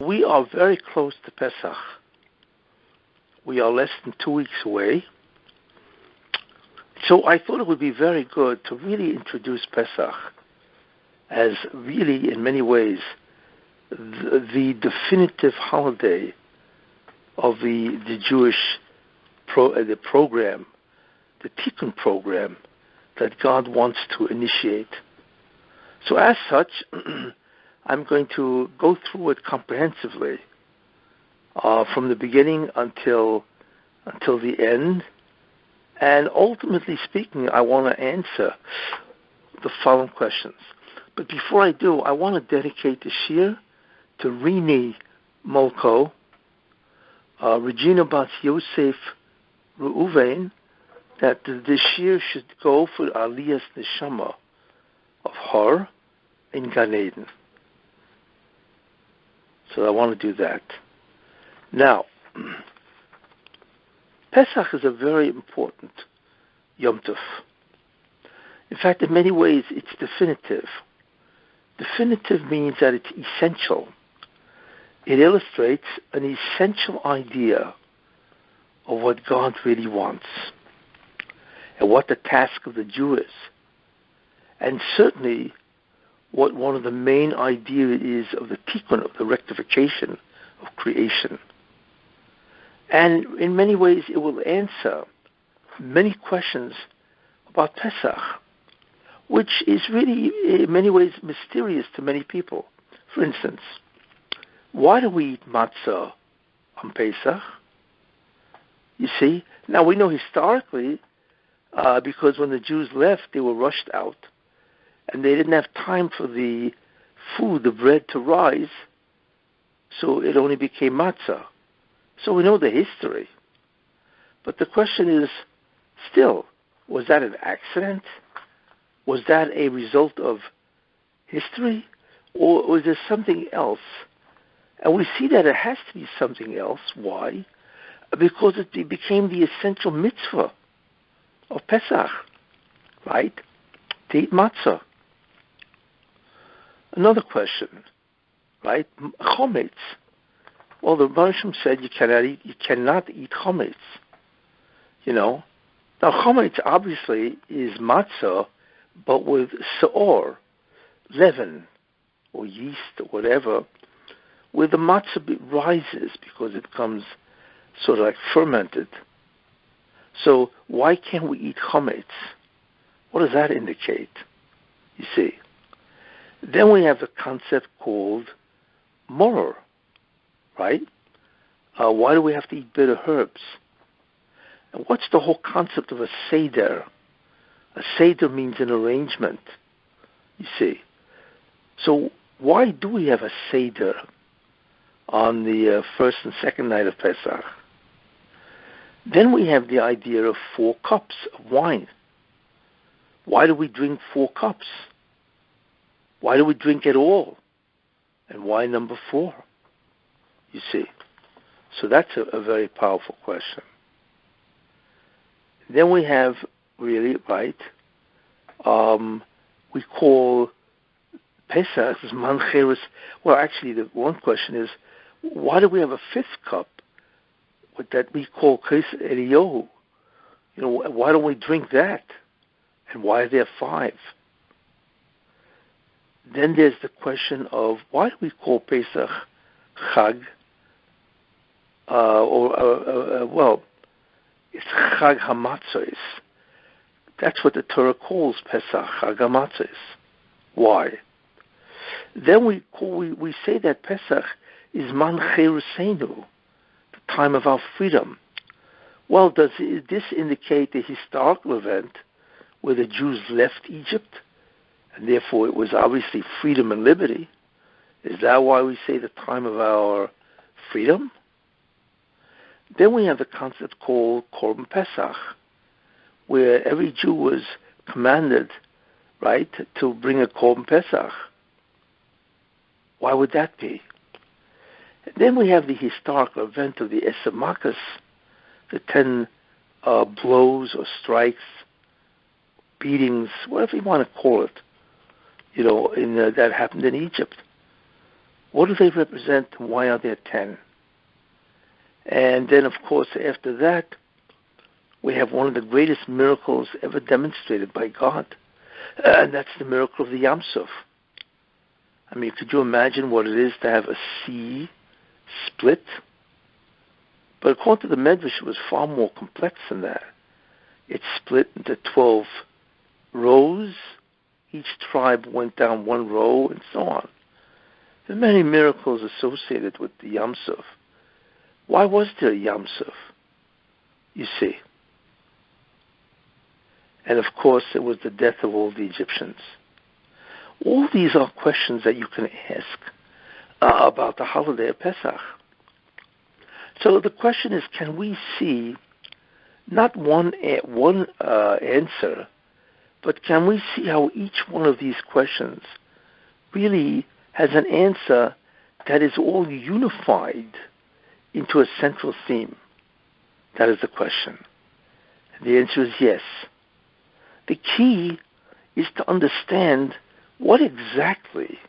We are very close to Pesach. We are less than 2 weeks away. So I thought it would be very good to really introduce Pesach as really, in many ways, the definitive holiday of the Jewish the program, the Tikun program that God wants to initiate. So as such, I'm going to go through it comprehensively from the beginning until the end. And ultimately speaking, I want to answer the following questions. But before I do, I want to dedicate the Shiur to Rini Molko, Regina Bat Yosef Reuven, that the Shiur should go for Aliyah's Neshama of her in Gan Eden. So I want to do that. Now, Pesach is a very important Yom Tov. In fact, in many ways, it's definitive. Definitive means that it's essential. It illustrates an essential idea of what God really wants and what the task of the Jew is. And certainly what one of the main ideas is of the Tikun, of the rectification of creation. And in many ways it will answer many questions about Pesach, which is really in many ways mysterious to many people. For instance, why do we eat matzah on Pesach? You see, now we know historically, because when the Jews left, they were rushed out, and they didn't have time for the food, the bread, to rise, so it only became matzah. So we know the history. But the question is, still, was that an accident? Was that a result of history? Or was there something else? And we see that it has to be something else. Why? Because it became the essential mitzvah of Pesach, right? To eat matzah. Another question, right? Chometz. Well, the Rebbe said you cannot eat chometz. You know, now chometz obviously is matzah, but with seor, leaven, or yeast, or whatever, where the matzah rises because it comes sort of like fermented. So why can't we eat chometz? What does that indicate? You see. Then we have the concept called moror, right? Why do we have to eat bitter herbs? And what's the whole concept of a seder? A seder means an arrangement, you see. So why do we have a seder on the first and second night of Pesach? Then we have the idea of 4 cups of wine. Why do we drink 4 cups? Why do we drink at all? And why number 4? You see. So that's a very powerful question. Then we have, really, right, we call Pesach Zman Cheres. Well, actually, the one question is, why do we have a 5th cup that we call Kes Eliyahu? You know, why don't we drink that? And why are there 5? Then there's the question of why do we call Pesach Chag? Well, it's Chag HaMatzos. That's what the Torah calls Pesach, Chag HaMatzos. Why? Then we say that Pesach is Man Cheruseinu, the time of our freedom. Well, does this indicate the historical event where the Jews left Egypt, and therefore it was obviously freedom and liberty? Is that why we say the time of our freedom? Then we have the concept called Korban Pesach, where every Jew was commanded, right, to bring a Korban Pesach. Why would that be? And then we have the historical event of the Eser Makas, the 10 blows or strikes, beatings, whatever you want to call it, you know, that happened in Egypt. What do they represent, and why are there 10? And then, of course, after that, we have one of the greatest miracles ever demonstrated by God, and that's the miracle of the Yam Suf. I mean, could you imagine what it is to have a sea split? But according to the Medrash, it was far more complex than that. It split into 12 rows. Each tribe went down one row, and so on. There are many miracles associated with the Yam Suf. Why was there a Yam Suf? You see. And of course, it was the death of all the Egyptians. All these are questions that you can ask about the holiday of Pesach. So the question is, can we see not one answer, but can we see how each one of these questions really has an answer that is all unified into a central theme? That is the question. And the answer is yes. The key is to understand what exactly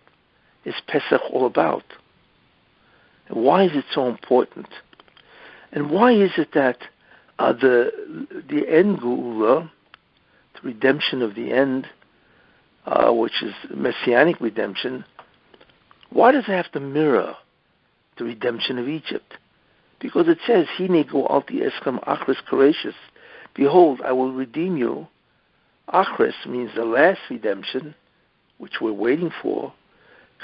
is Pesach all about, and why is it so important, and why is it that the end Geula, the redemption of the end, which is messianic redemption, why does it have to mirror the redemption of Egypt? Because it says, Hine go'alti eschem achris koreishis, behold, I will redeem you. Achris means the last redemption, which we're waiting for,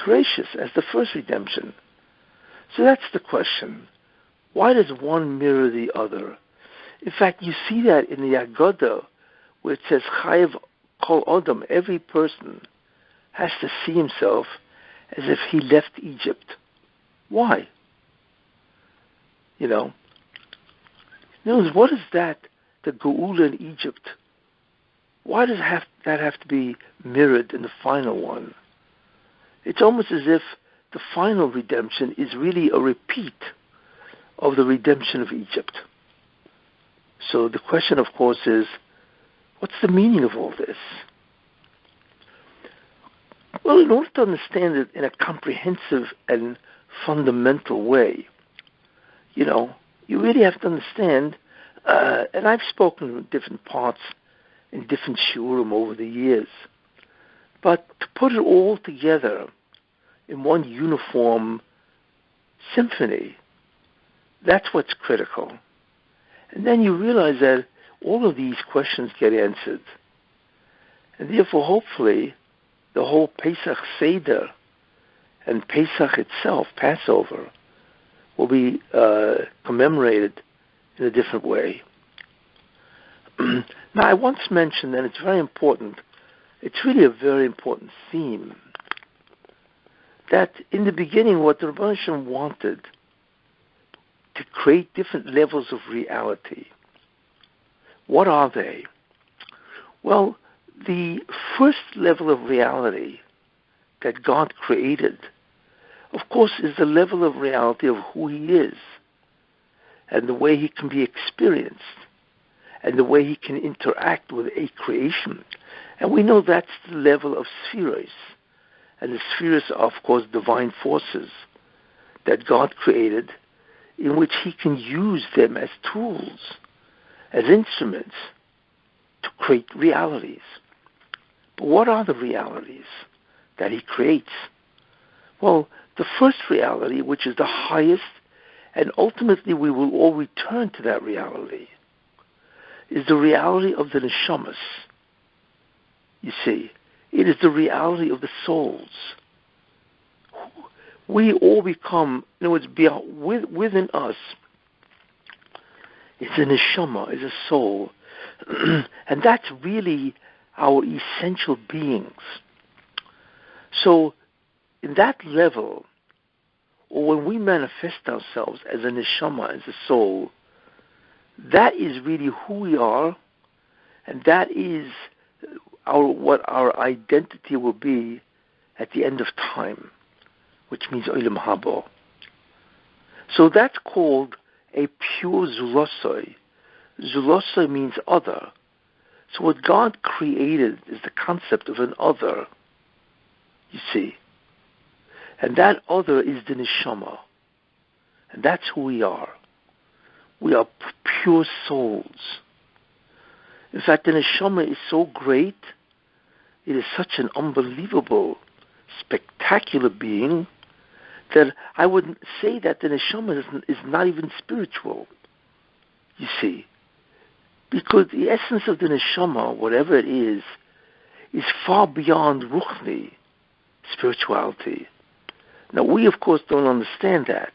gracious as the first redemption. So that's the question. Why does one mirror the other? In fact, you see that in the Agada, where it says, Chayev kol odom, every person has to see himself as if he left Egypt. Why? You know, what is that, the Geula in Egypt? Why does that have to be mirrored in the final one? It's almost as if the final redemption is really a repeat of the redemption of Egypt. So the question, of course, is, what's the meaning of all this? Well, in order to understand it in a comprehensive and fundamental way, you really have to understand, and I've spoken in different parts, in different shiurim over the years, but to put it all together in one uniform symphony, that's what's critical. And then you realize that all of these questions get answered. And therefore, hopefully, the whole Pesach Seder and Pesach itself, Passover, will be commemorated in a different way. Now, I once mentioned, and it's very important, it's really a very important theme, that in the beginning what the Rebbe wanted to create different levels of reality. What are they? Well, the first level of reality that God created, of course, is the level of reality of who He is and the way He can be experienced and the way He can interact with a creation. And we know that's the level of spheres. And the spheres are, of course, divine forces that God created, in which He can use them as tools, as instruments, to create realities. But what are the realities that He creates? Well, the first reality, which is the highest, and ultimately we will all return to that reality, is the reality of the neshamas. You see, it is the reality of the souls. We all become, in other words, within us, it's a neshama, it's a soul. And that's really our essential beings. So, in that level, or when we manifest ourselves as a neshama, as a soul, that is really who we are, and that is what our identity will be at the end of time, which means Olam Haba. So that's called a pure Zulosoi. Zulosoi means other. So what God created is the concept of an other, you see. And that other is the neshama. And that's who we are. We are pure souls. In fact, the neshama is so great, it is such an unbelievable, spectacular being, that I would say that the neshama is not even spiritual, you see. Because the essence of the neshama, whatever it is far beyond ruchni, spirituality. Now, we, of course, don't understand that,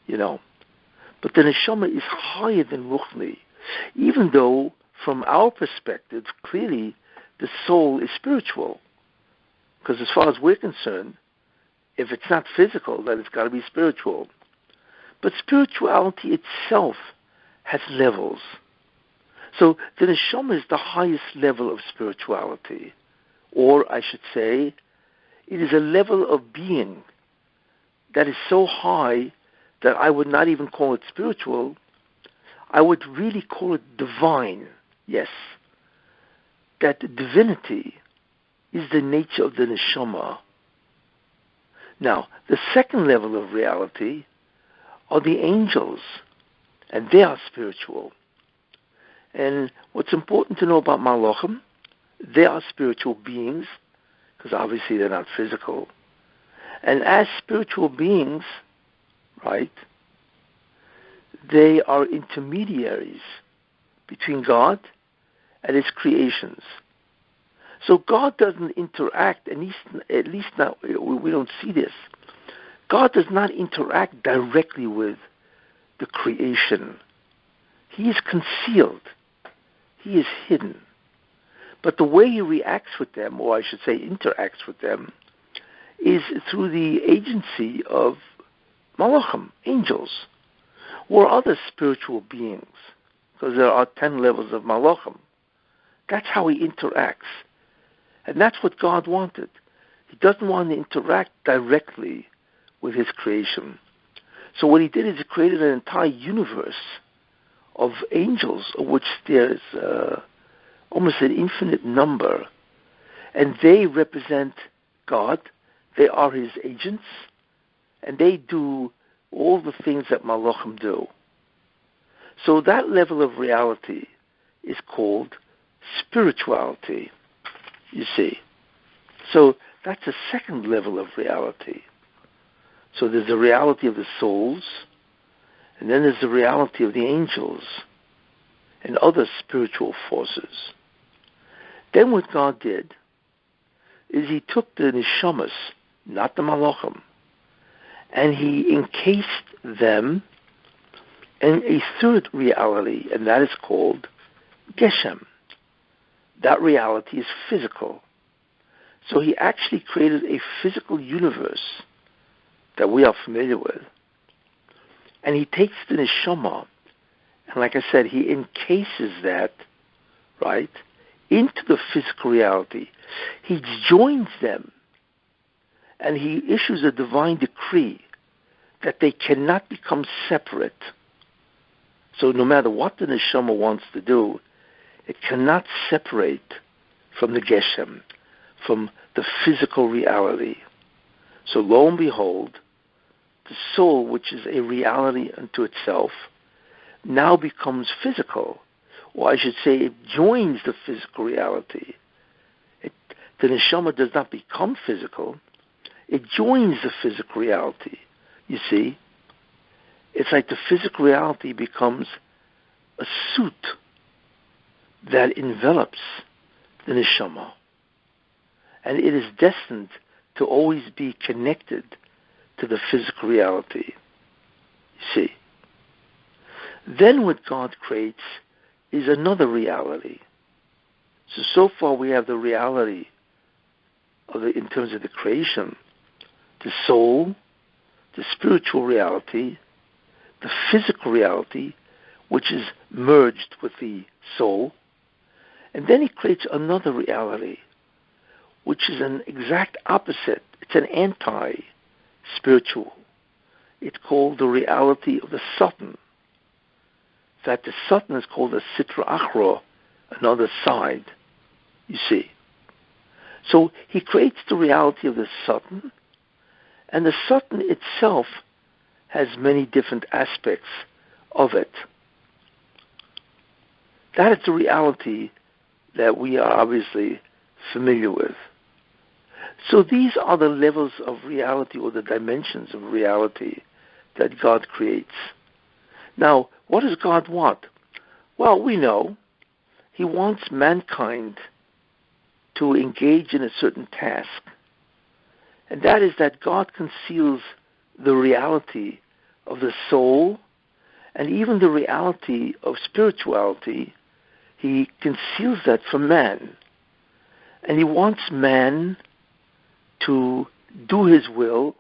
But the neshama is higher than ruchni, even though, from our perspective, clearly, the soul is spiritual. Because as far as we're concerned, if it's not physical, then it's got to be spiritual. But spirituality itself has levels. So the neshama is the highest level of spirituality. Or, I should say, it is a level of being that is so high that I would not even call it spiritual. I would really call it divine, yes. That divinity is the nature of the neshama. Now, the second level of reality are the angels, and they are spiritual. And what's important to know about malachim, they are spiritual beings, because obviously they're not physical. And as spiritual beings, right, they are intermediaries between God and His creations. So God doesn't interact, at least now we don't see this. God does not interact directly with the creation. He is concealed. He is hidden. But the way He reacts with them, or I should say interacts with them, is through the agency of malachim, angels, or other spiritual beings, because there are 10 levels of malachim. That's how He interacts. And that's what God wanted. He doesn't want to interact directly with His creation. So what He did is He created an entire universe of angels, of which there's almost an infinite number. And they represent God. They are His agents. And they do all the things that malachim do. So that level of reality is called spirituality, you see. So that's a second level of reality. So there's the reality of the souls, and then there's the reality of the angels and other spiritual forces. Then what God did is He took the neshamas, not the malachim, and He encased them in a third reality, and that is called Geshem. That reality is physical. So He actually created a physical universe that we are familiar with. And He takes the neshama, and like I said, He encases that, right, into the physical reality. He joins them, and He issues a divine decree that they cannot become separate. So no matter what the neshama wants to do, it cannot separate from the Geshem, from the physical reality. So lo and behold, the soul, which is a reality unto itself, now becomes physical. Or I should say, it joins the physical reality. The neshama does not become physical. It joins the physical reality. You see? It's like the physical reality becomes a suit that envelops the neshama. And it is destined to always be connected to the physical reality. You see? Then what God creates is another reality. So far we have the reality of in terms of the creation, the soul, the spiritual reality, the physical reality, which is merged with the soul. And then He creates another reality, which is an exact opposite. It's an anti-spiritual. It's called the reality of the Satan. That the Satan is called a Sitra Achra, another side, you see. So He creates the reality of the Satan, And the Satan itself has many different aspects of it. That is the reality that we are obviously familiar with. So these are the levels of reality, or the dimensions of reality, that God creates. Now, what does God want? Well, we know He wants mankind to engage in a certain task, and that is that God conceals the reality of the soul and even the reality of spirituality. He conceals that from man, and He wants man to do His will.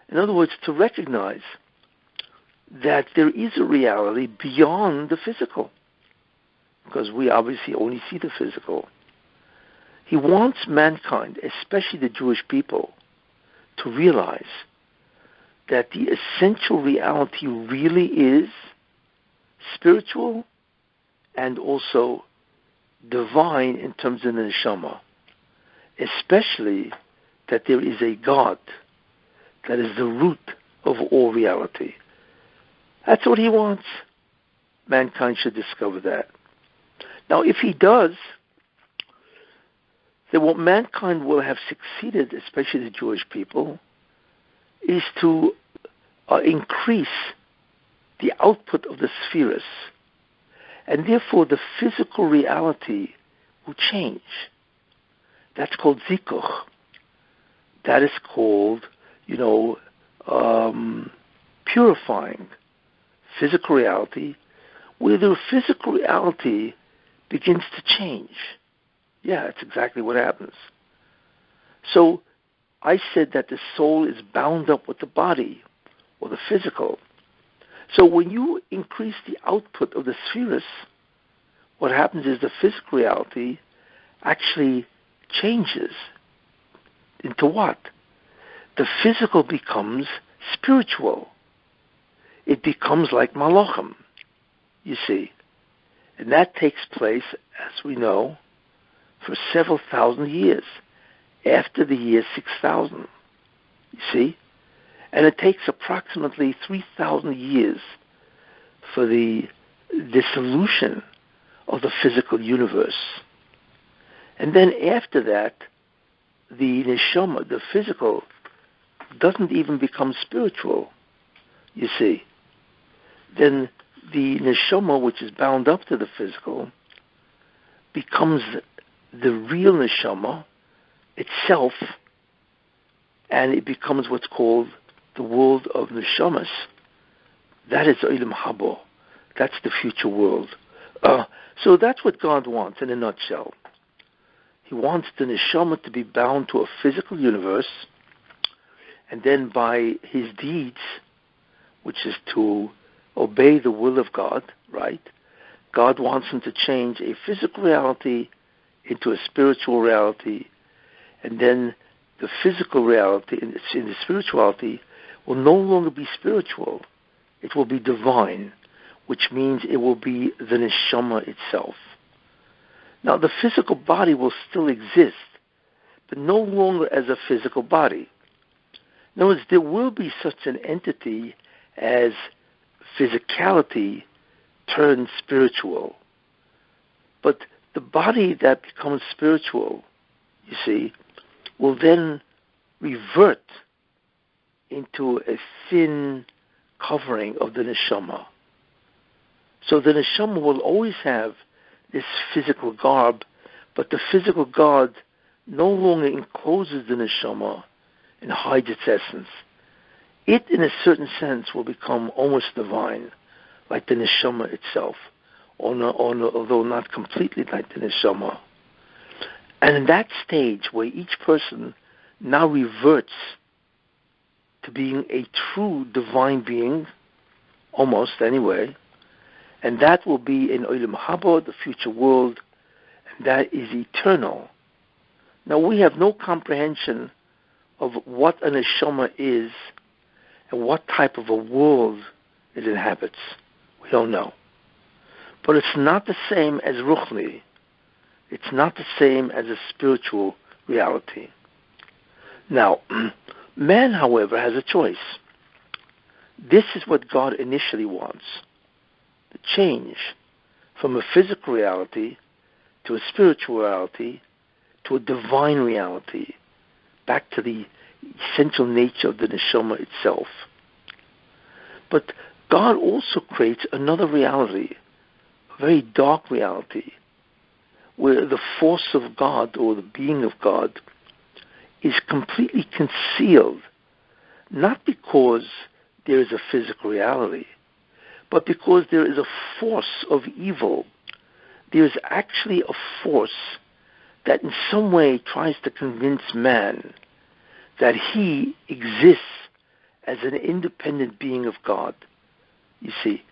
In other words, to recognize that there is a reality beyond the physical, because we obviously only see the physical. He wants mankind, especially the Jewish people, to realize that the essential reality really is spiritual and also divine in terms of the neshama, especially that there is a God that is the root of all reality. That's what He wants. Mankind should discover that. Now, if He does, then what mankind will have succeeded, especially the Jewish people, is to increase the output of the spheres, and therefore the physical reality will change. That's called zikuch. That is called, purifying physical reality, where the physical reality begins to change. Yeah, that's exactly what happens. So I said that the soul is bound up with the body, or the physical. So when you increase the output of the spheres, what happens is the physical reality actually changes into what? The physical becomes spiritual. It becomes like malachim, you see. And that takes place, as we know, for several thousand years, after the year 6000, you see. And it takes approximately 3,000 years for the dissolution of the physical universe. And then after that, the neshama, the physical, doesn't even become spiritual, you see. Then the neshama, which is bound up to the physical, becomes the real neshama itself, and it becomes what's called the world of neshamas. That is Olam Habo. That's the future world. So that's what God wants in a nutshell. He wants the neshama to be bound to a physical universe, and then by his deeds, which is to obey the will of God, right? God wants him to change a physical reality into a spiritual reality, and then the physical reality in the spirituality will no longer be spiritual. It will be divine, which means it will be the neshama itself. Now, the physical body will still exist, but no longer as a physical body. In other words, there will be such an entity as physicality turned spiritual. But the body that becomes spiritual, you see, will then revert into a thin covering of the neshama. So the neshama will always have this physical garb, but the physical garb no longer encloses the neshama and hides its essence. It, in a certain sense, will become almost divine, like the neshama itself, although not completely like the neshama. And in that stage, where each person now reverts to being a true divine being, almost anyway, and that will be in Olam Haba, the future world, and that is eternal. Now, we have no comprehension of what a neshama is and what type of a world it inhabits. We don't know. But it's not the same as Ruchni. It's not the same as a spiritual reality. Now, Man, however, has a choice. This is what God initially wants: the change from a physical reality to a spiritual reality to a divine reality, back to the essential nature of the neshama itself. But God also creates another reality, a very dark reality, where the force of God, or the being of God, is completely concealed, not because there is a physical reality, but because there is a force of evil. There is actually a force that in some way tries to convince man that he exists as an independent being of God. You see,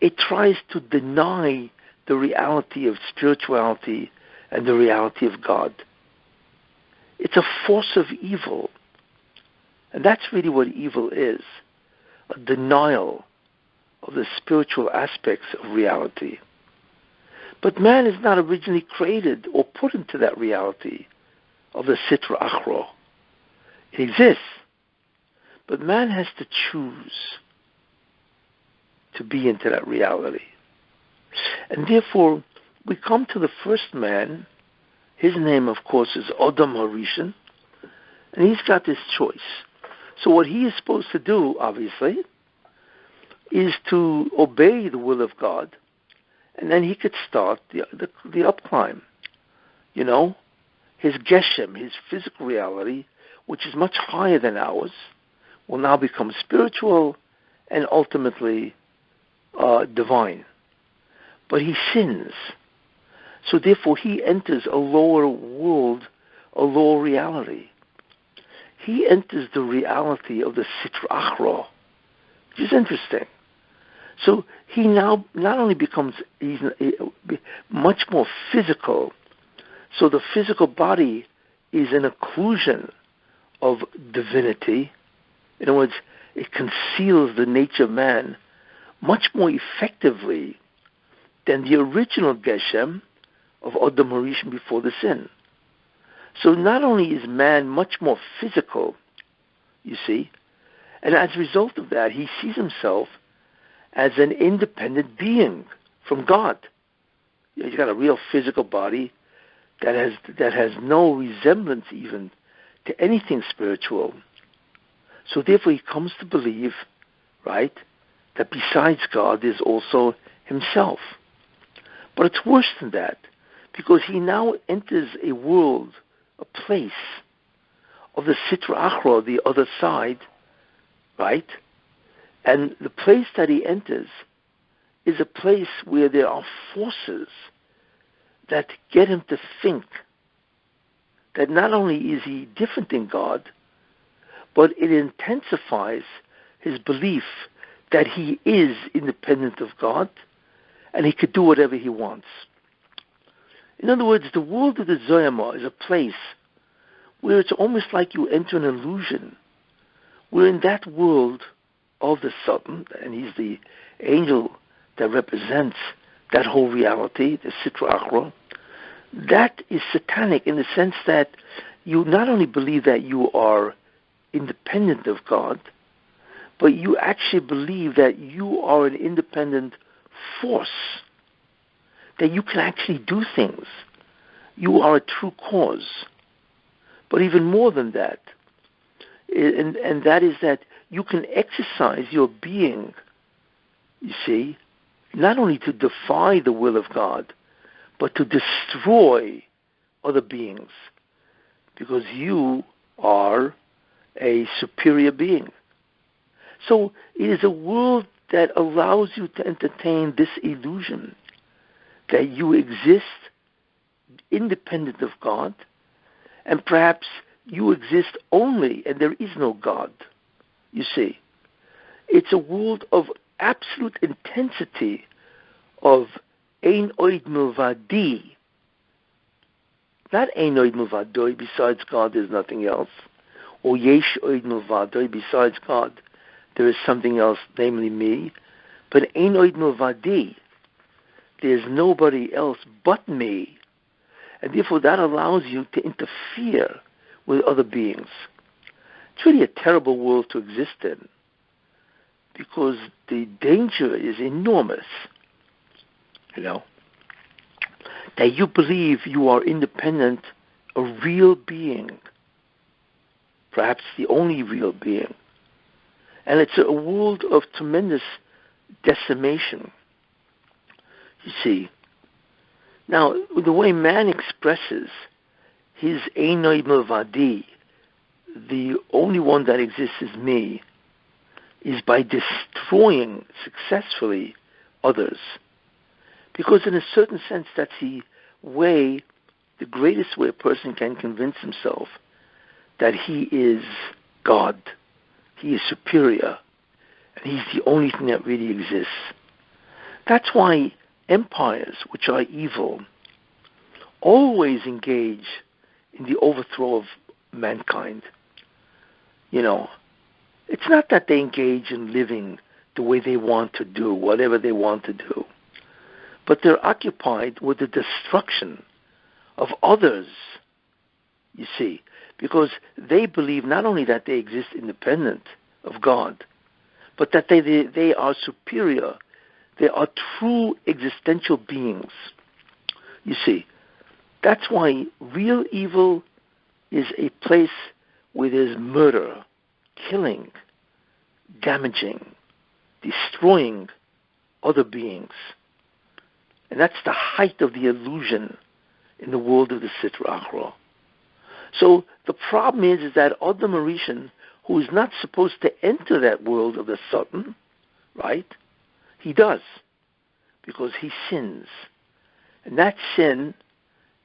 it tries to deny the reality of spirituality and the reality of God. It's a force of evil. And that's really what evil is: a denial of the spiritual aspects of reality. But man is not originally created or put into that reality of the Sitra Achra. It exists, but man has to choose to be into that reality. And therefore, we come to the first man. His name, of course, is Adam HaRishon, and he's got this choice. So what he is supposed to do, obviously, is to obey the will of God, and then he could start the up climb. You know, his Geshem, his physical reality, which is much higher than ours, will now become spiritual and ultimately divine. But he sins. So therefore he enters a lower world, a lower reality. He enters the reality of the Sitra Achra, which is interesting. So he now not only becomes much more physical, so the physical body is an occlusion of divinity. In other words, it conceals the nature of man much more effectively than the original Geshem of Adam HaRishon before the sin. So not only is man much more physical, you see, and as a result of that, he sees himself as an independent being from God. He's got a real physical body that has no resemblance even to anything spiritual. So therefore he comes to believe, right, that besides God there's also himself. But it's worse than that, because he now enters a world, a place of the Sitra Achra, the other side, right? And the place that he enters is a place where there are forces that get him to think that not only is he different in God, but it intensifies his belief that he is independent of God and he could do whatever he wants. In other words, the world of the Zoyama is a place where it's almost like you enter an illusion, where in that world of the Satan, and he's the angel that represents that whole reality, the Sitra Achra, that is satanic in the sense that you not only believe that you are independent of God, but you actually believe that you are an independent force, that you can actually do things. You are a true cause. But even more than that, and that is that you can exercise your being, you see, not only to defy the will of God, but to destroy other beings, because you are a superior being. So it is a world that allows you to entertain this illusion that you exist independent of God, and perhaps you exist only and there is no God. You see, it's a world of absolute intensity of Ein Oid Milvadi. Not Ein Oid Milvadoi, besides God there's nothing else. Or Yesh Oid Milvadoi, besides God there is something else, namely me. But Ein Oid Milvadi, there's nobody else but me. And therefore that allows you to interfere with other beings. It's really a terrible world to exist in, because the danger is enormous, that you believe you are independent, a real being, perhaps the only real being. And it's a world of tremendous decimation, you see. Now, the way man expresses his Einoi Milvadi, the only one that exists is me, is by destroying successfully others. Because in a certain sense, that's the greatest way a person can convince himself that he is God, he is superior, and he's the only thing that really exists. That's why empires, which are evil, always engage in the overthrow of mankind. It's not that they engage in living the way they want to do, whatever they want to do, but they're occupied with the destruction of others, you see, because they believe not only that they exist independent of God, but that they are superior. They are true existential beings. You see, that's why real evil is a place where there's murder, killing, damaging, destroying other beings. And that's the height of the illusion in the world of the Sitra Achra. So the problem is that Adam Arishan, who is not supposed to enter that world of the Satan, right? He does, because he sins. And that sin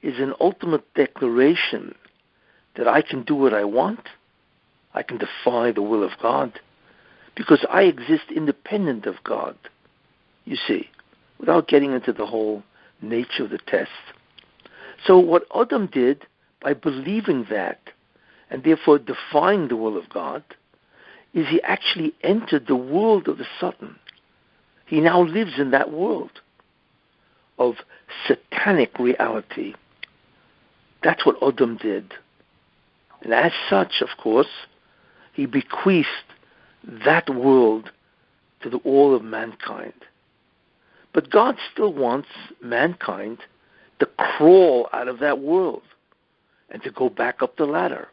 is an ultimate declaration that I can do what I want, I can defy the will of God, because I exist independent of God, you see, without getting into the whole nature of the test. So what Adam did, by believing that, and therefore defying the will of God, is he actually entered the world of the Satan. He now lives in that world of satanic reality. That's what Adam did. And as such, of course, he bequeathed that world to all of mankind. But God still wants mankind to crawl out of that world and to go back up the ladder.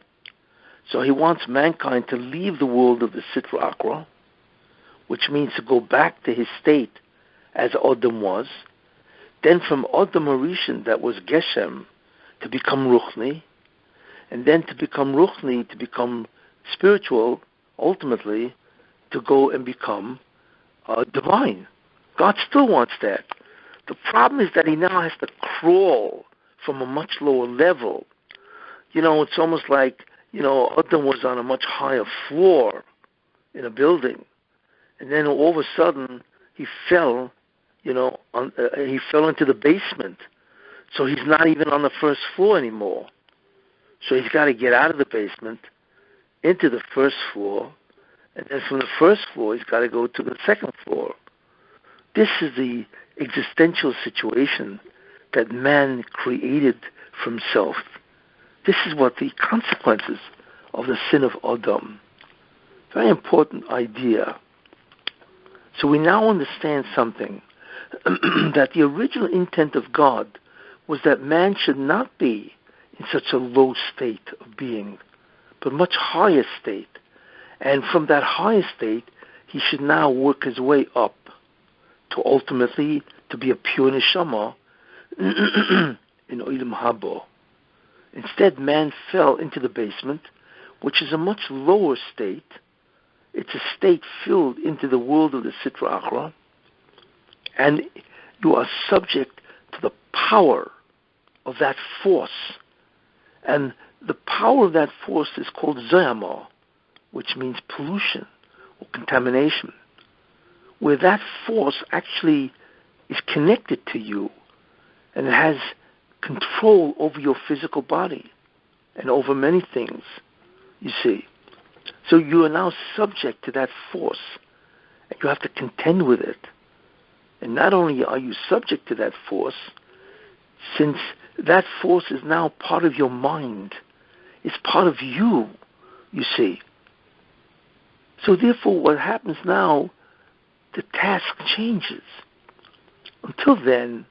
So he wants mankind to leave the world of the Sitra Achra, which means to go back to his state as Adam was, then from Adam Arishan, that was Geshem, to become Ruchni, and then to become Ruchni, to become spiritual, ultimately, to go and become divine. God still wants that. The problem is that he now has to crawl from a much lower level. It's almost like, Adam was on a much higher floor in a building, and then all of a sudden he fell, he fell into the basement. So he's not even on the first floor anymore. So he's got to get out of the basement into the first floor, and then from the first floor he's got to go to the second floor. This is the existential situation that man created for himself. This is what the consequences of the sin of Adam. Very important idea. So we now understand something, that the original intent of God was that man should not be in such a low state of being, but much higher state. And from that higher state, he should now work his way up to ultimately to be a pure neshama in Olam Haba. Instead, man fell into the basement, which is a much lower state. It's a state filled into the world of the Sitra Achra, and you are subject to the power of that force. And the power of that force is called Zayama, which means pollution or contamination, where that force actually is connected to you and it has control over your physical body and over many things, you see. So you are now subject to that force, and you have to contend with it. And not only are you subject to that force, since that force is now part of your mind, it's part of you, you see. So therefore, what happens now, the task changes. Until then,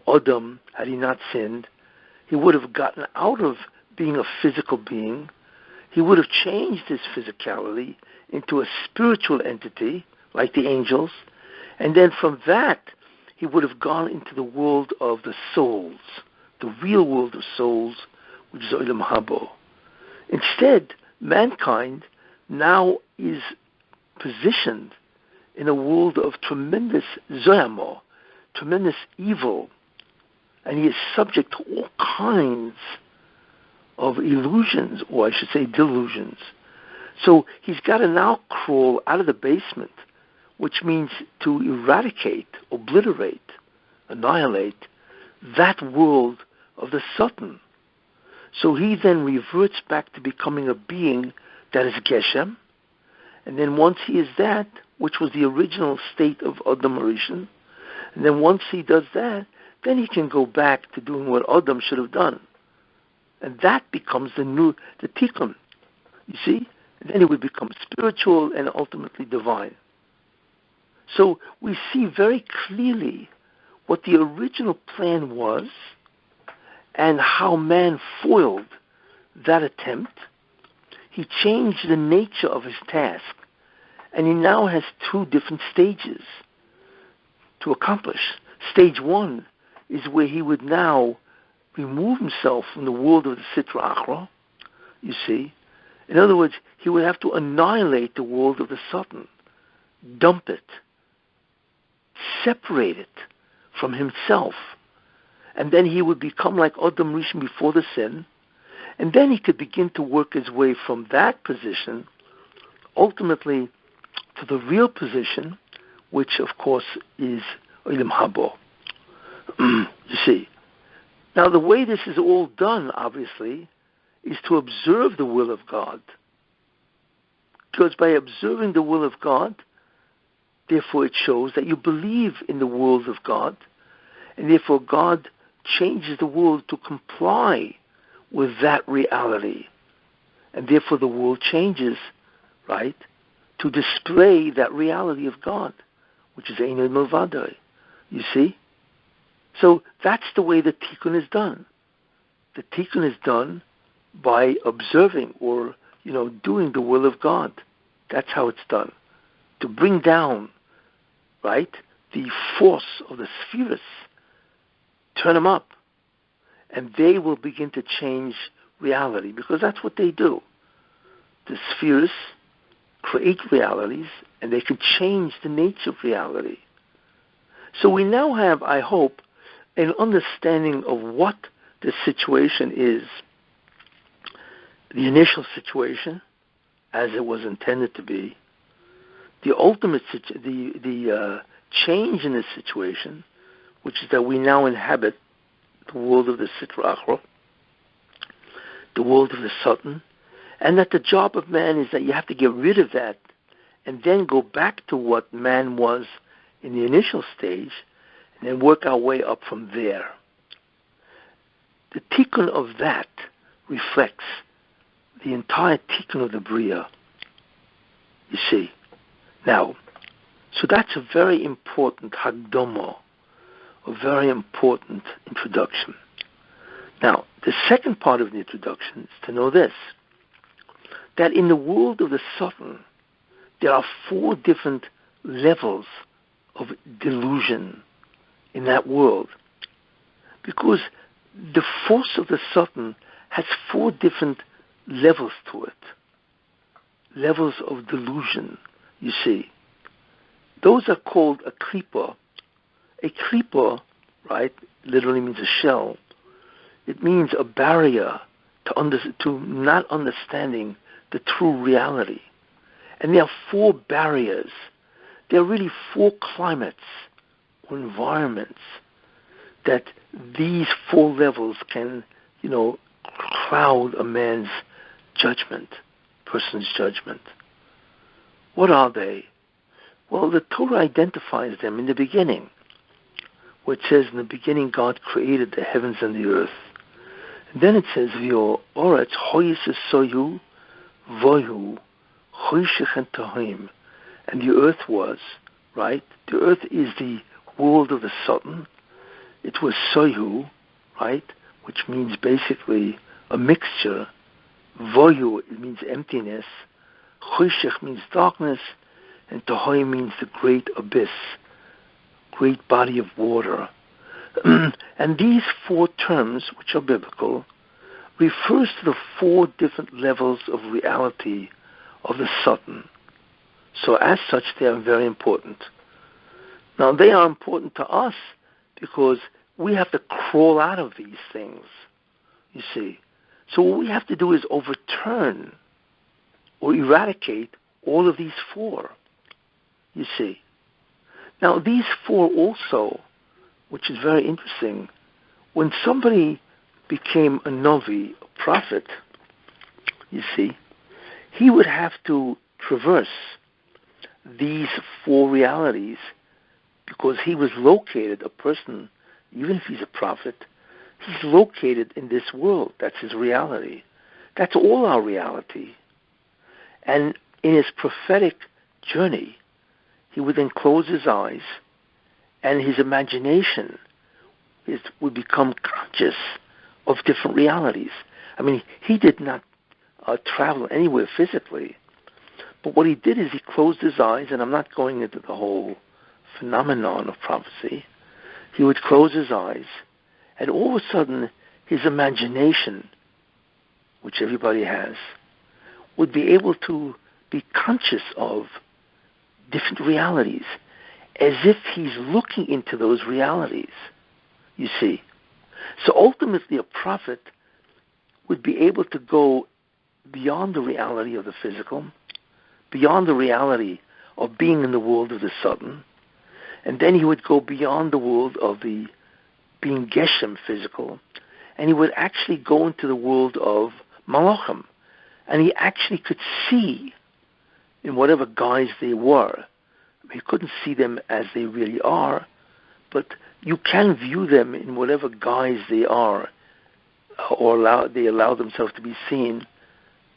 Adam, had he not sinned, he would have gotten out of being a physical being. He would have changed his physicality into a spiritual entity, like the angels. And then from that, he would have gone into the world of the souls, the real world of souls, which is Olam Habo. Instead, mankind now is positioned in a world of tremendous zoyamo, tremendous evil, and he is subject to all kinds of illusions, or I should say delusions. So he's got to now crawl out of the basement, which means to eradicate, obliterate, annihilate that world of the Satan. So he then reverts back to becoming a being that is Geshem, and then once he is that, which was the original state of Adam Rishon, and then once he does that, then he can go back to doing what Adam should have done. And that becomes the Tikun. You see? And then it would become spiritual and ultimately divine. So we see very clearly what the original plan was and how man foiled that attempt. He changed the nature of his task, and he now has two different stages to accomplish. Stage one is where he would now remove himself from the world of the Sitra Achra, you see. In other words, he would have to annihilate the world of the Satan, dump it, separate it from himself, and then he would become like Adam Rishon before the sin, and then he could begin to work his way from that position, ultimately to the real position, which of course is Olam Habo. You see. Now the way this is all done, obviously, is to observe the will of God. Because by observing the will of God, therefore it shows that you believe in the world of God, and therefore God changes the world to comply with that reality. And therefore the world changes, right, to display that reality of God, which is Einod Milvadoi. You see? So that's the way the Tikun is done. The Tikun is done by observing or, doing the will of God. That's how it's done. To bring down, right, the force of the spheres, turn them up, and they will begin to change reality, because that's what they do. The spheres create realities, and they can change the nature of reality. So we now have, I hope, an understanding of what the situation is, the initial situation, as it was intended to be, the ultimate the change in the situation, which is that we now inhabit the world of the Sitra Achra, the world of the Satan, and that the job of man is that you have to get rid of that and then go back to what man was in the initial stage, and then work our way up from there. The tikkun of that reflects the entire tikkun of the Bria, you see. Now, so that's a very important Hagdomo, a very important introduction. Now, the second part of the introduction is to know this, that in the world of the Satan, there are 4 different levels of delusion in that world. Because the force of the Satan has 4 different levels to it. Levels of delusion, you see. Those are called a klipa. A klipa, right, literally means a shell. It means a barrier to not understanding the true reality. And there are 4 barriers. There are really 4 climates or environments that these 4 levels can, cloud a man's judgment, person's judgment. What are they? Well, the Torah identifies them in the beginning, where it says, in the beginning God created the heavens and the earth. And then it says, V'yo oretz hoyis soyu voyu choshech and tohim, and the earth was, right? The earth is the world of the Satan. It was soyu, right? Which means basically a mixture. Voyu, it means emptiness. Choshech means darkness. And tohim means the great abyss, great body of water. And these four terms, which are biblical, refers to the four different levels of reality of the Satan. So as such, they are very important. Now, they are important to us because we have to crawl out of these things, you see. So what we have to do is overturn or eradicate all of these four, you see. Now, these four also, which is very interesting, when somebody became a Novi, a prophet, you see, he would have to traverse these four realities because he was located, a person, even if he's a prophet, he's located in this world. That's his reality. That's all our reality. And in his prophetic journey, he would then close his eyes and his imagination would become conscious of different realities. I mean, he did not travel anywhere physically, but what he did is he closed his eyes, and I'm not going into the whole phenomenon of prophecy. He would close his eyes, and all of a sudden, his imagination, which everybody has, would be able to be conscious of different realities, as if he's looking into those realities, you see. So ultimately, a prophet would be able to go beyond the reality of the physical, beyond the reality of being in the world of the Satan, and then he would go beyond the world of the being Geshem, physical, and he would actually go into the world of Malachim, and he actually could see in whatever guise they were. He couldn't see them as they really are, but you can view them in whatever guise they are, or they allow themselves to be seen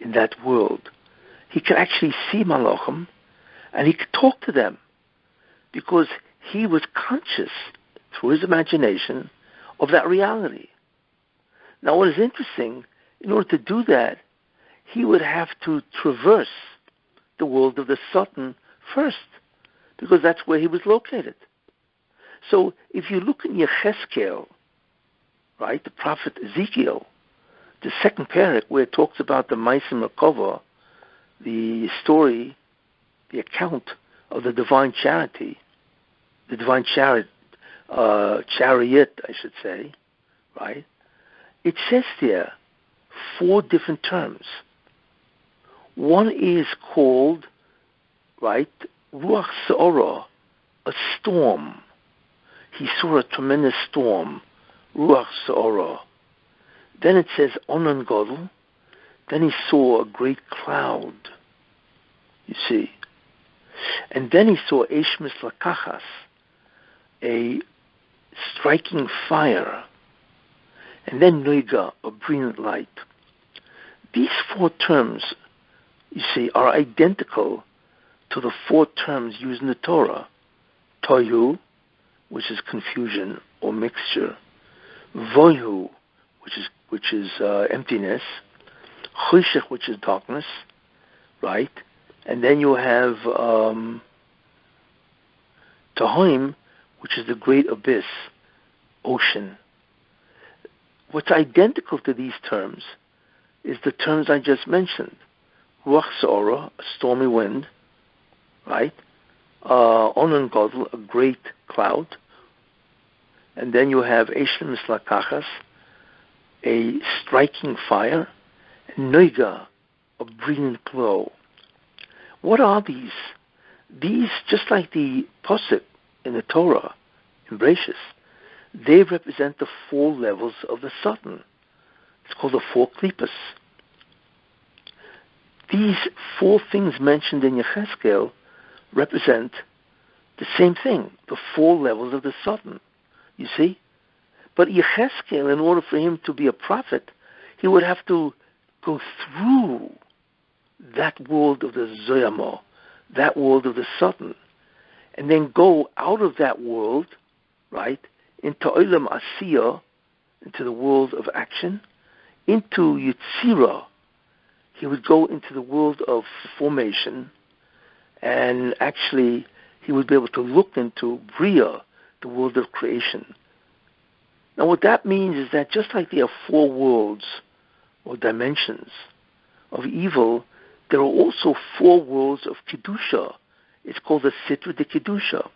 in that world. He could actually see Malachim, and he could talk to them, because he was conscious, through his imagination, of that reality. Now, what is interesting, in order to do that, he would have to traverse the world of the Satan first, because that's where he was located. So, if you look in Yecheskel, right, the prophet Ezekiel, the second parak, where it talks about the Maisim Merkava, the story, the account of the divine charity, the divine chariot, I should say, right? It says there four different terms. One is called, right, Ruach Se'orah, a storm. He saw a tremendous storm, Ruach Se'orah. Then it says Onan Godel. Then he saw a great cloud, you see. And then he saw Eshmis Lakachas, a striking fire. And then Noiga, a brilliant light. These four terms, you see, are identical to the four terms used in the Torah. Tohu, which is confusion or mixture. Vohu, which is emptiness. Choshech, which is darkness, right? And then you have Tohim, which is the great abyss, ocean. What's identical to these terms is the terms I just mentioned. Ruach Se'orah, a stormy wind, right? Onan Godel, a great cloud. And then you have Eshlim Mislakachas, a striking fire. And Noiga, a brilliant glow. What are these? These, just like the Posuk in the Torah, in Bereshis, they represent the four levels of the Satan. It's called the four klippas. These four things mentioned in Yecheskel represent the same thing, the four levels of the Satan. You see? But Yecheskel, in order for him to be a prophet, he would have to go through that world of the Zoyama, that world of the Satan, and then go out of that world, right, into Olam Asiya, into the world of action, into Yitzira. He would go into the world of formation, and actually he would be able to look into Bria, the world of creation. Now what that means is that just like there are four worlds or dimensions of evil, there are also four worlds of Kedusha. It's called the Sitra de Kedusha.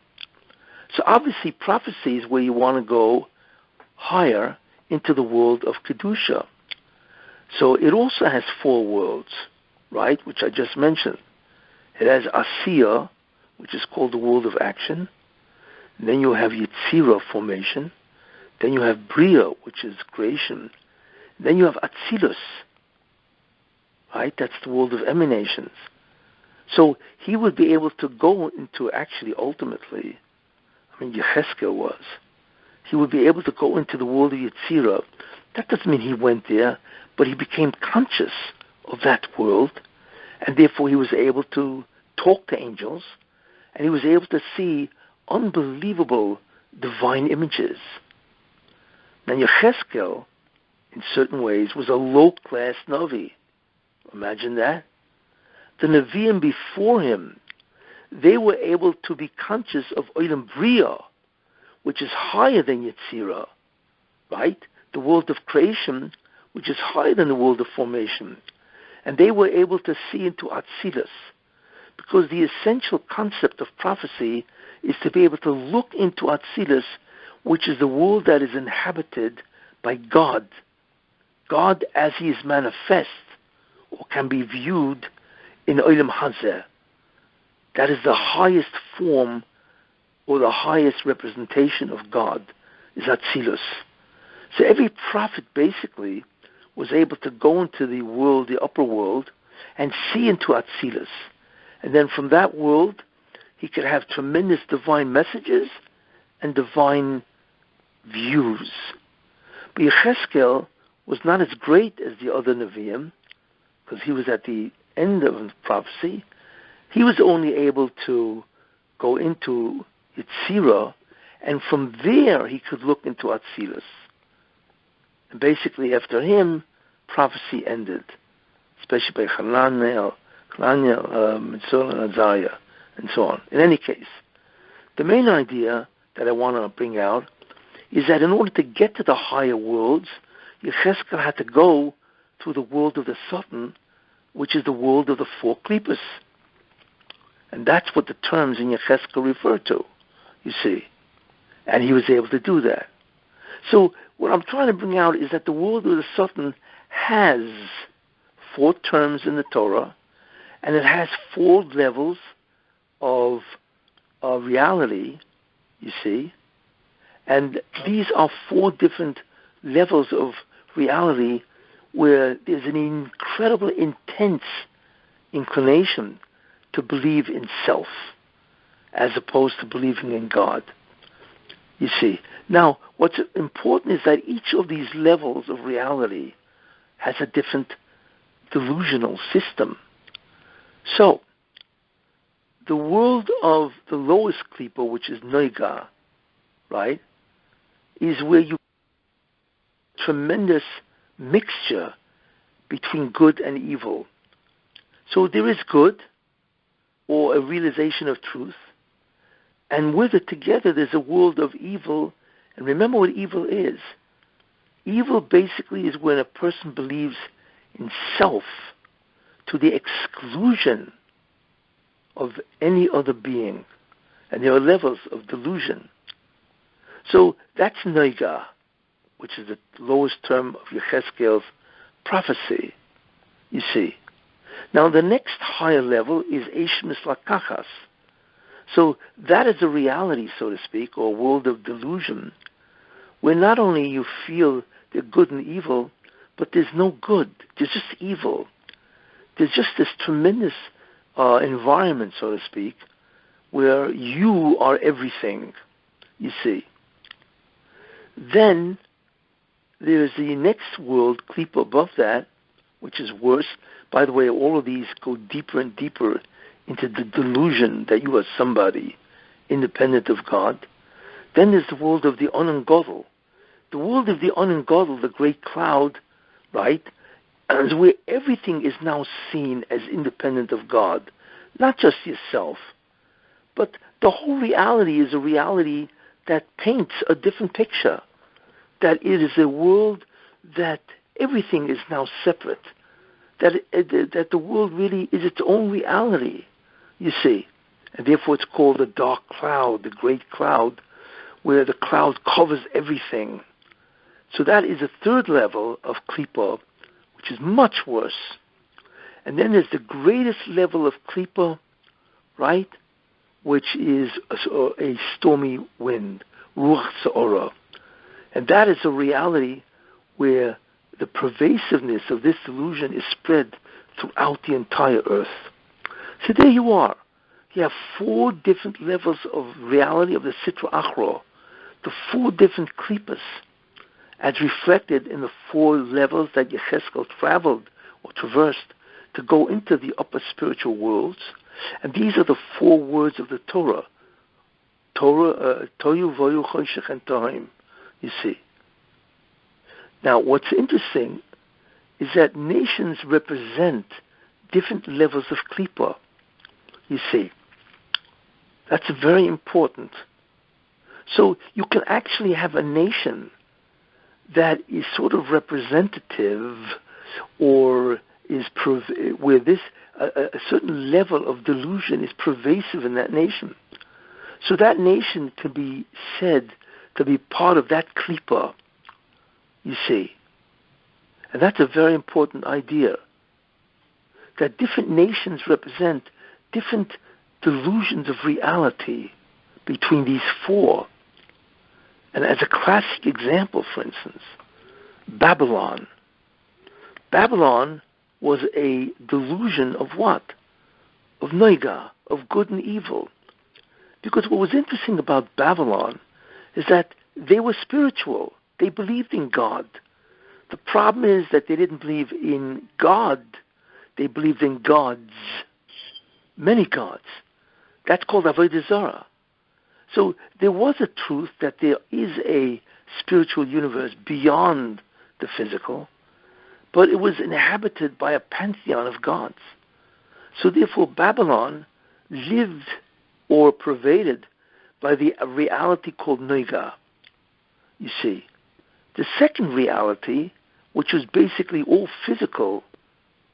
So obviously prophecy is where you want to go higher into the world of Kedusha. So it also has four worlds, right, which I just mentioned. It has Asiya, which is called the world of action. And then you have Yetzirah, formation. Then you have Bria, which is creation. Then you have Atzilus, right? That's the world of emanations. So he would be able to go into, actually, ultimately, Yechezkel was. He would be able to go into the world of Yetzirah. That doesn't mean he went there, but he became conscious of that world, and therefore he was able to talk to angels, and he was able to see unbelievable divine images. Now Yechezkel, in certain ways, was a low-class Navi. Imagine that. The Nevi'im before him, they were able to be conscious of Olam Bria, which is higher than Yetzirah, right? The world of creation, which is higher than the world of formation. And they were able to see into Atzilus, because the essential concept of prophecy is to be able to look into Atzilus, which is the world that is inhabited by God. God as he is manifest, or can be viewed in Olam Hazeh. That is the highest form, or the highest representation of God, is Atzilus. So every prophet basically was able to go into the world, the upper world, and see into Atzilus. And then from that world, he could have tremendous divine messages and divine views. But Yechezkel was not as great as the other Nevi'im, because he was at the end of prophecy. He was only able to go into Yetzirah, and from there he could look into Atzilus. And basically after him, prophecy ended, especially by Hananiah, Mitzvah, and Azariah, and so on. In any case, the main idea that I want to bring out is that in order to get to the higher worlds, Yechezkel had to go through the world of the Satan, which is the world of the four klippas. And that's what the terms in Yechezkel refer to, you see. And he was able to do that. So what I'm trying to bring out is that the world of the Satan has four terms in the Torah, and it has four levels of reality, you see. And these are four different levels of reality where there's an incredible, intense inclination to believe in self as opposed to believing in God. You see. Now, what's important is that each of these levels of reality has a different delusional system. So, the world of the lowest klipa, which is Noiga, right, is where you tremendous mixture between good and evil. So there is good, or a realization of truth, and with it together there's a world of evil. And remember what evil is. Evil basically is when a person believes in self to the exclusion of any other being. And there are levels of delusion. So that's Noiga, which is the lowest term of Yechezkel's prophecy, you see. Now the next higher level is Eish Mislakachas. So that is a reality, so to speak, or a world of delusion, where not only you feel the good and evil, but there's no good. There's just evil. There's just this tremendous environment, so to speak, where you are everything, you see. Then there's the next world, klipa, above that, which is worse, By the way, all of these go deeper and deeper into the delusion that you are somebody independent of God. Then there's the world of the ungodly. The world of the ungodly, the great cloud, right, is where everything is now seen as independent of God. Not just yourself, but the whole reality is a reality that paints a different picture. That it is a world that everything is now separate. That the world really is its own reality, you see. And therefore it's called the dark cloud, the great cloud, where the cloud covers everything. So that is a third level of klipa, which is much worse. And then there's the greatest level of klipa, right, which is a stormy wind, ruach sa'ora. And that is a reality where the pervasiveness of this delusion is spread throughout the entire earth. So there you are. You have 4 different levels of reality of the Sitra Achra, the 4 different klipas, as reflected in the 4 levels that Yecheskel traveled or traversed to go into the upper spiritual worlds. And these are the 4 words of the Torah. Tohu voyu choshech and tohim. You see. Now, what's interesting is that nations represent different levels of klipa. You see. That's very important. So you can actually have a nation that is sort of representative, or is where this a certain level of delusion is pervasive in that nation. So that nation can be said to be part of that klipa, you see. And that's a very important idea, that different nations represent different delusions of reality between these 4. And as a classic example, for instance, Babylon. Babylon was a delusion of what? Of Noiga, of good and evil. Because what was interesting about Babylon is that they were spiritual. They believed in God. The problem is that they didn't believe in God. They believed in gods. Many gods. That's called Avodah Zarah. So there was a truth that there is a spiritual universe beyond the physical, but it was inhabited by a pantheon of gods. So therefore Babylon lived or pervaded by the reality called Noiga. You see, the second reality, which was basically all physical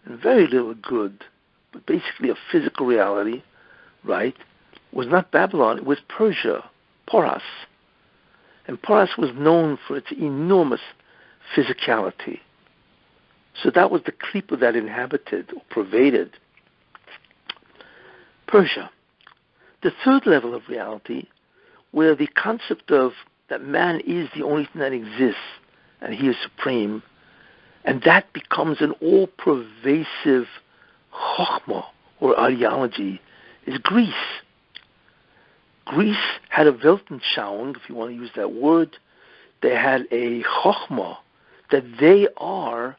and very little good, but basically a physical reality, right, was not Babylon, it was Persia, Porus. And Porus was known for its enormous physicality. So that was the klipa that inhabited or pervaded Persia. The third level of reality, where the concept of that man is the only thing that exists and he is supreme, and that becomes an all-pervasive chokhmah or ideology, is Greece. Greece had a Weltanschauung, if you want to use that word. They had a chokhmah that they are,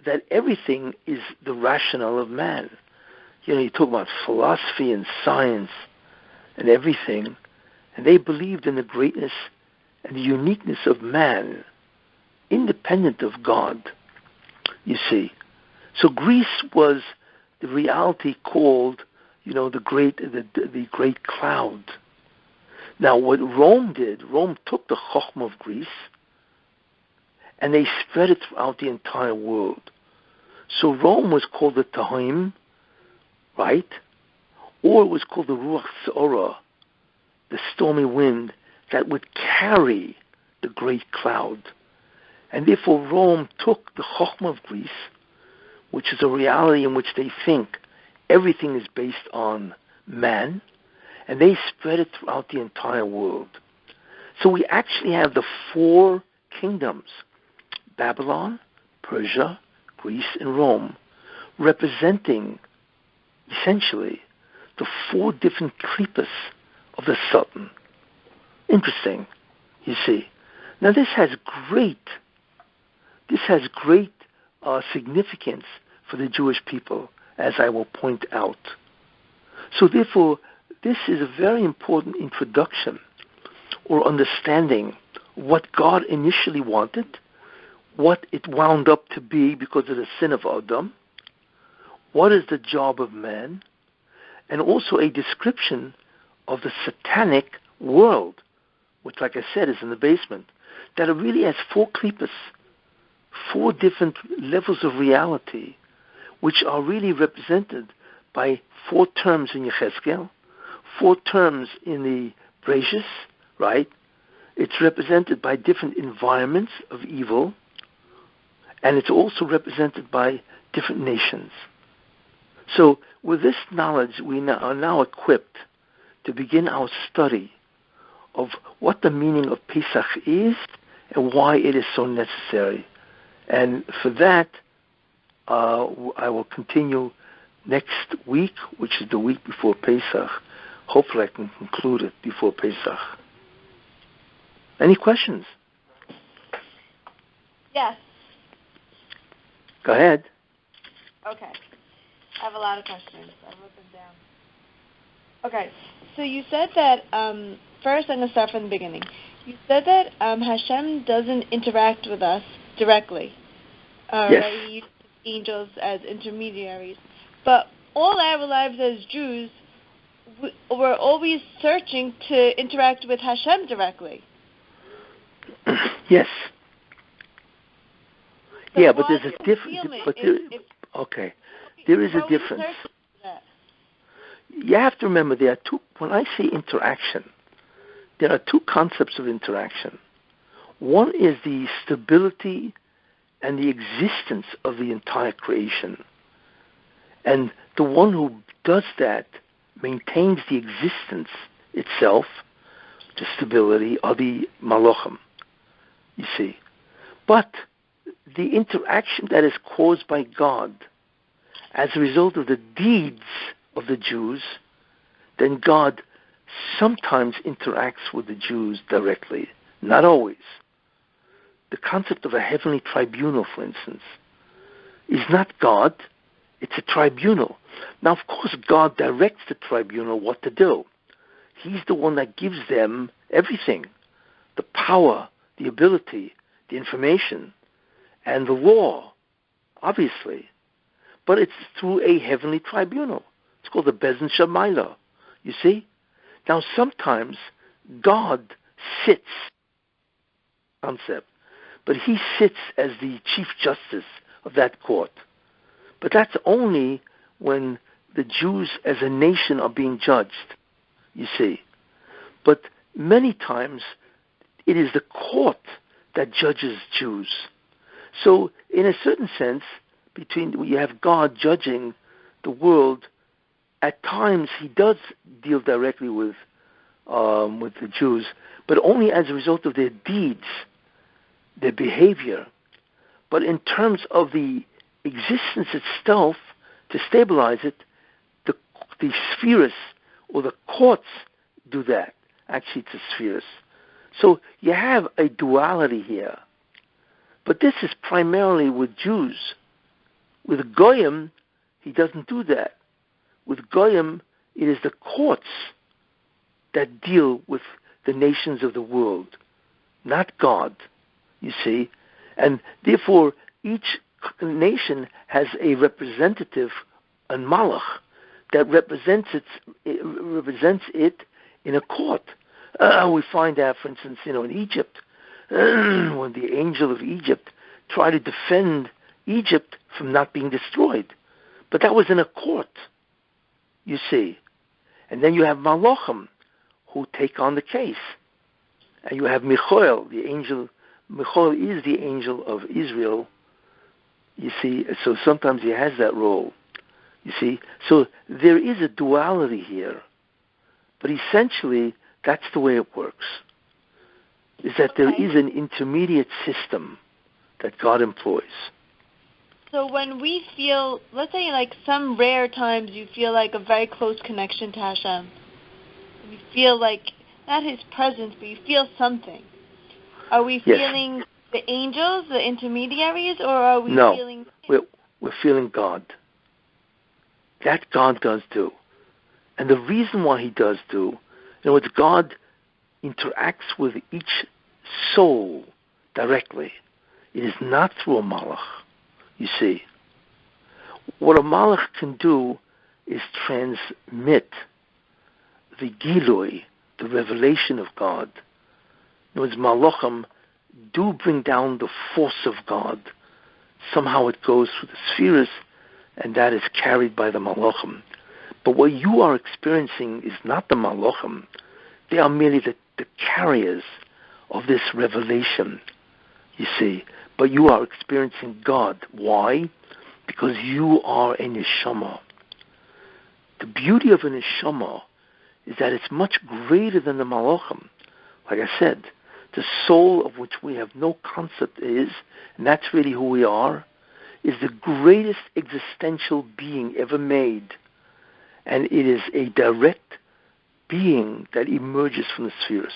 that everything is the rationale of man. You know, you talk about philosophy and science and everything, and they believed in the greatness and the uniqueness of man, independent of God, you see. So Greece was the reality called, you know, the great cloud. Now, what Rome did, Rome took the chokhmah of Greece and they spread it throughout the entire world. So Rome was called the Tahim, right? Or it was called the Ruach Sa'ora, the stormy wind that would carry the great cloud. And therefore Rome took the chokhmah of Greece, which is a reality in which they think everything is based on man, and they spread it throughout the entire world. So we actually have the 4 kingdoms, Babylon, Persia, Greece, and Rome, representing essentially the 4 different klipas of the Sultan. Interesting, you see. Now this has great significance for the Jewish people, as I will point out. So therefore, this is a very important introduction or understanding what God initially wanted, what it wound up to be because of the sin of Adam, what is the job of man, and also a description of the satanic world, which, like I said, is in the basement, that it really has four klippos, four different levels of reality, which are really represented by four terms in Yechezkel, four terms in the Bereshis, right? It's represented by different environments of evil, and it's also represented by different nations. So with this knowledge, we are now equipped to begin our study of what the meaning of Pesach is and why it is so necessary. And for that, I will continue next week, which is the week before Pesach. Hopefully I can conclude it before Pesach. Any questions? Yes. Go ahead. Okay. I have a lot of questions. I wrote them down. Okay. So you said that, first I'm going to start from the beginning. You said that Hashem doesn't interact with us directly. Yes. Right? He uses angels as intermediaries. But all our lives as Jews, we're always searching to interact with Hashem directly. Yes. So yeah, but there's a difference. Okay. There is a difference. You have to remember there are two, when I say interaction, there are two concepts of interaction. One is the stability and the existence of the entire creation. And the one who does that maintains the existence itself, the stability, are the malachim, you see. But the interaction that is caused by God as a result of the deeds of the Jews, then God sometimes interacts with the Jews directly, not always. The concept of a heavenly tribunal, for instance, is not God, it's a tribunal. Now, of course, God directs the tribunal what to do. He's the one that gives them everything, the power, the ability, the information, and the law, obviously. But it's through a heavenly tribunal. It's called the Bezin Shamayla. You see? Now, sometimes God sits, concept, but he sits as the chief justice of that court. But that's only when the Jews as a nation are being judged, you see. But many times it is the court that judges Jews. So in a certain sense, you have God judging the world. At times he does deal directly with the Jews, but only as a result of their deeds, their behavior. But in terms of the existence itself, to stabilize it, the spheres or the courts do that. Actually, it's the spheres. So you have a duality here. But this is primarily with Jews. With Goyim, he doesn't do that. With Goyim, it is the courts that deal with the nations of the world, not God, you see. And therefore, each nation has a representative, a malach, that represents it in a court. We find that, for instance, in Egypt, when the angel of Egypt tried to defend Egypt from not being destroyed. But that was in a court, you see. And then you have malachim, who take on the case. And you have Michael, the angel. Michael is the angel of Israel, you see. So sometimes he has that role, you see. So there is a duality here. But essentially, that's the way it works, is that there is an intermediate system that God employs. So when we feel, let's say like some rare times you feel like a very close connection to Hashem. You feel like, not his presence, but you feel something. Are we feeling the angels, the intermediaries, or are we feeling... we're feeling God. That God does do. And the reason why he does do, in other words, God interacts with each soul directly. It is not through a malach, you see. What a malach can do is transmit the gilui, the revelation of God. In other words, malachim do bring down the force of God. Somehow it goes through the spheres, and that is carried by the malachim. But what you are experiencing is not the malachim. They are merely the carriers of this revelation, you see. But you are experiencing God. Why? Because you are a neshama. The beauty of a neshama is that it's much greater than the malachim. Like I said, the soul of which we have no concept is, and that's really who we are, is the greatest existential being ever made. And it is a direct being that emerges from the spheres.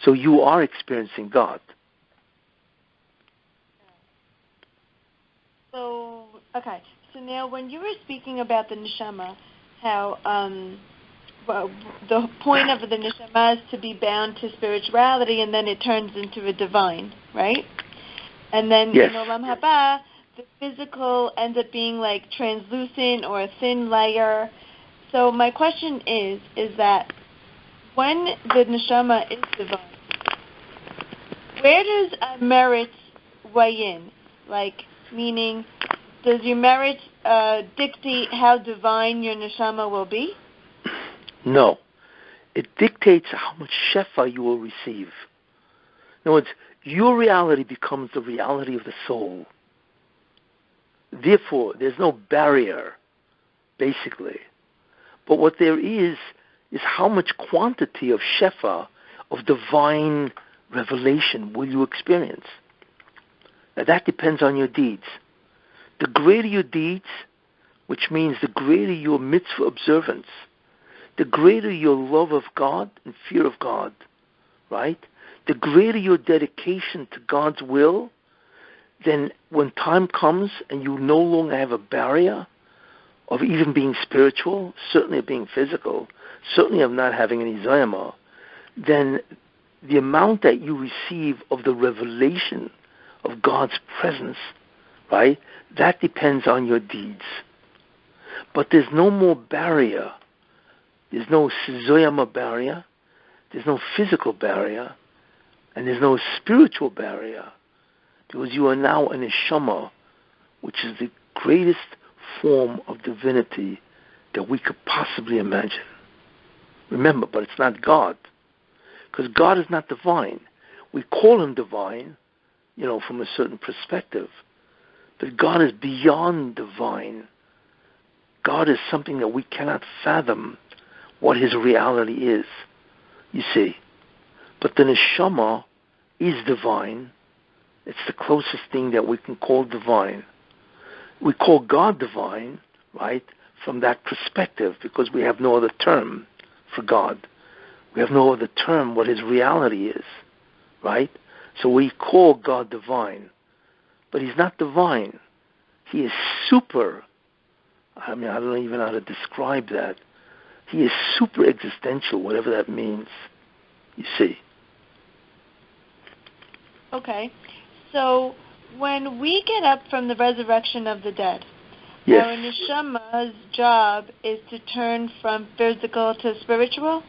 So you are experiencing God. So, okay. So now when you were speaking about the neshama, how the point of the neshama is to be bound to spirituality, and then it turns into a divine, right? And then yes. in Olam Haba, the physical ends up being like translucent or a thin layer. So my question is that when the neshama is divine, where does a merit weigh in? Like, meaning, does your merit dictate how divine your neshama will be? No. It dictates how much shefa you will receive. In other words, your reality becomes the reality of the soul. Therefore, there's no barrier, basically. But what there is how much quantity of shefa, of divine revelation, will you experience. Now, that depends on your deeds. The greater your deeds, which means the greater your mitzvah observance, the greater your love of God and fear of God, right? The greater your dedication to God's will, then when time comes and you no longer have a barrier of even being spiritual, certainly of being physical, certainly of not having any zayama, then the amount that you receive of the revelation of God's presence, right, that depends on your deeds. But there's no more barrier. There's no zoyama barrier. There's no physical barrier. And there's no spiritual barrier. Because you are now a neshama, which is the greatest form of divinity that we could possibly imagine. Remember, but it's not God. Because God is not divine. We call him divine, from a certain perspective. But God is beyond divine. God is something that we cannot fathom what his reality is, you see. But the neshama is divine. It's the closest thing that we can call divine. We call God divine, right, from that perspective, because we have no other term for God. We have no other term what his reality is, right? So we call God divine. But he's not divine. He is super. I don't even know how to describe that. He is super existential, whatever that means, you see. Okay. So when we get up from the resurrection of the dead, yes. Our neshama's job is to turn from physical to spiritual?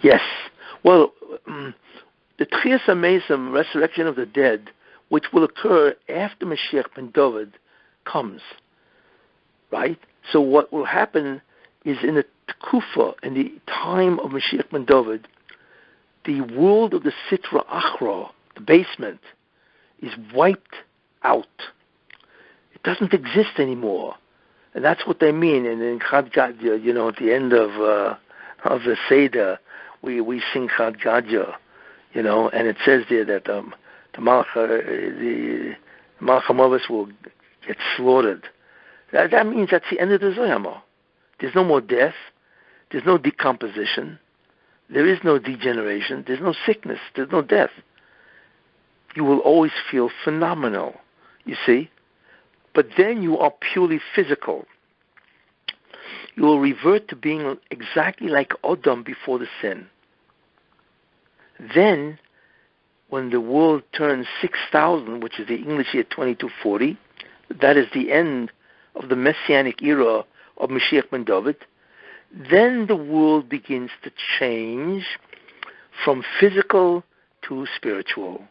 Yes. Well, the Tchias HaMesim, resurrection of the dead, which will occur after Mashiach ben David comes, right? So what will happen is in the Tekufa, in the time of Mashiach ben David, the world of the Sitra Achra, the basement, is wiped out. It doesn't exist anymore. And that's what they mean. And in Chad Gadya, at the end of the Seder, we sing Chad Gadya, and it says there that the Malach HaMavis will get slaughtered. That means that's the end of the Zoyama. There's no more death. There's no decomposition. There is no degeneration. There's no sickness. There's no death. You will always feel phenomenal, you see. But then you are purely physical. You will revert to being exactly like Adam before the sin. Then, when the world turns 6,000, which is the English year 2240, that is the end of the Messianic era of Mashiach ben David, then the world begins to change from physical to spiritual.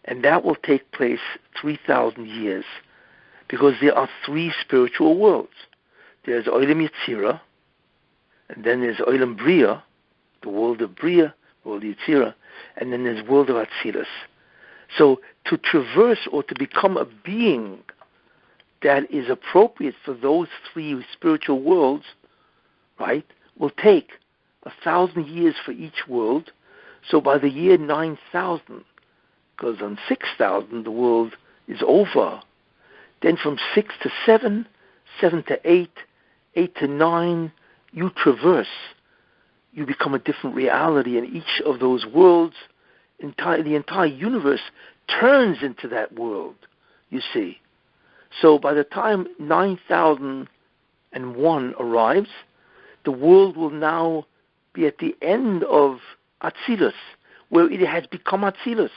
And that will take place 3,000 years, because there are three spiritual worlds. There's Olam Yetzirah, and then there's Olam Bria, the world of Bria, the world of Yetzirah, and then there's the world of Atzilus. So to traverse or to become a being that is appropriate for those three spiritual worlds, right, will take 1,000 years for each world. So by the year 9,000, because on 6,000 the world is over, then from 6 to 7, 7 to 8, 8 to 9, you traverse. You become a different reality, and each of those worlds, the entire universe turns into that world, you see. So by the time 9,001 arrives, the world will now be at the end of Atzilus, where it has become Atzilus,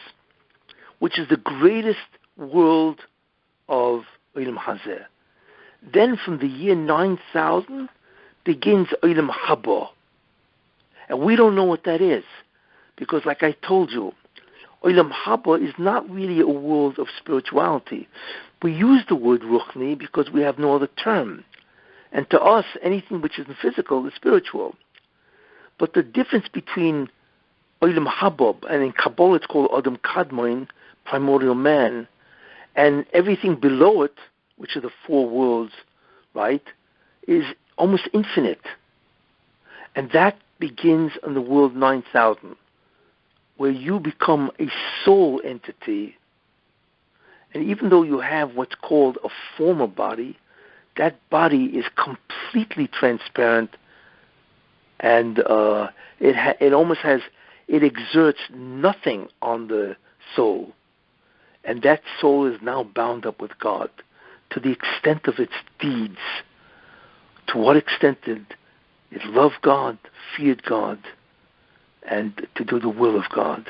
which is the greatest world of Olam Hazeh. Then from the year 9,000 begins Olam Haba. And we don't know what that is, because like I told you, Olam Haba is not really a world of spirituality. We use the word Ruchni because we have no other term. And to us, anything which isn't physical is spiritual. But the difference between Olam Haba, and in Kabbalah it's called Adam Kadmon, primordial man, and everything below it, which are the four worlds, right, is almost infinite. And that begins on the world 9,000, where you become a soul entity. And even though you have what's called a former body, that body is completely transparent, and it exerts nothing on the soul. And that soul is now bound up with God to the extent of its deeds. To what extent did it love God, feared God, and to do the will of God?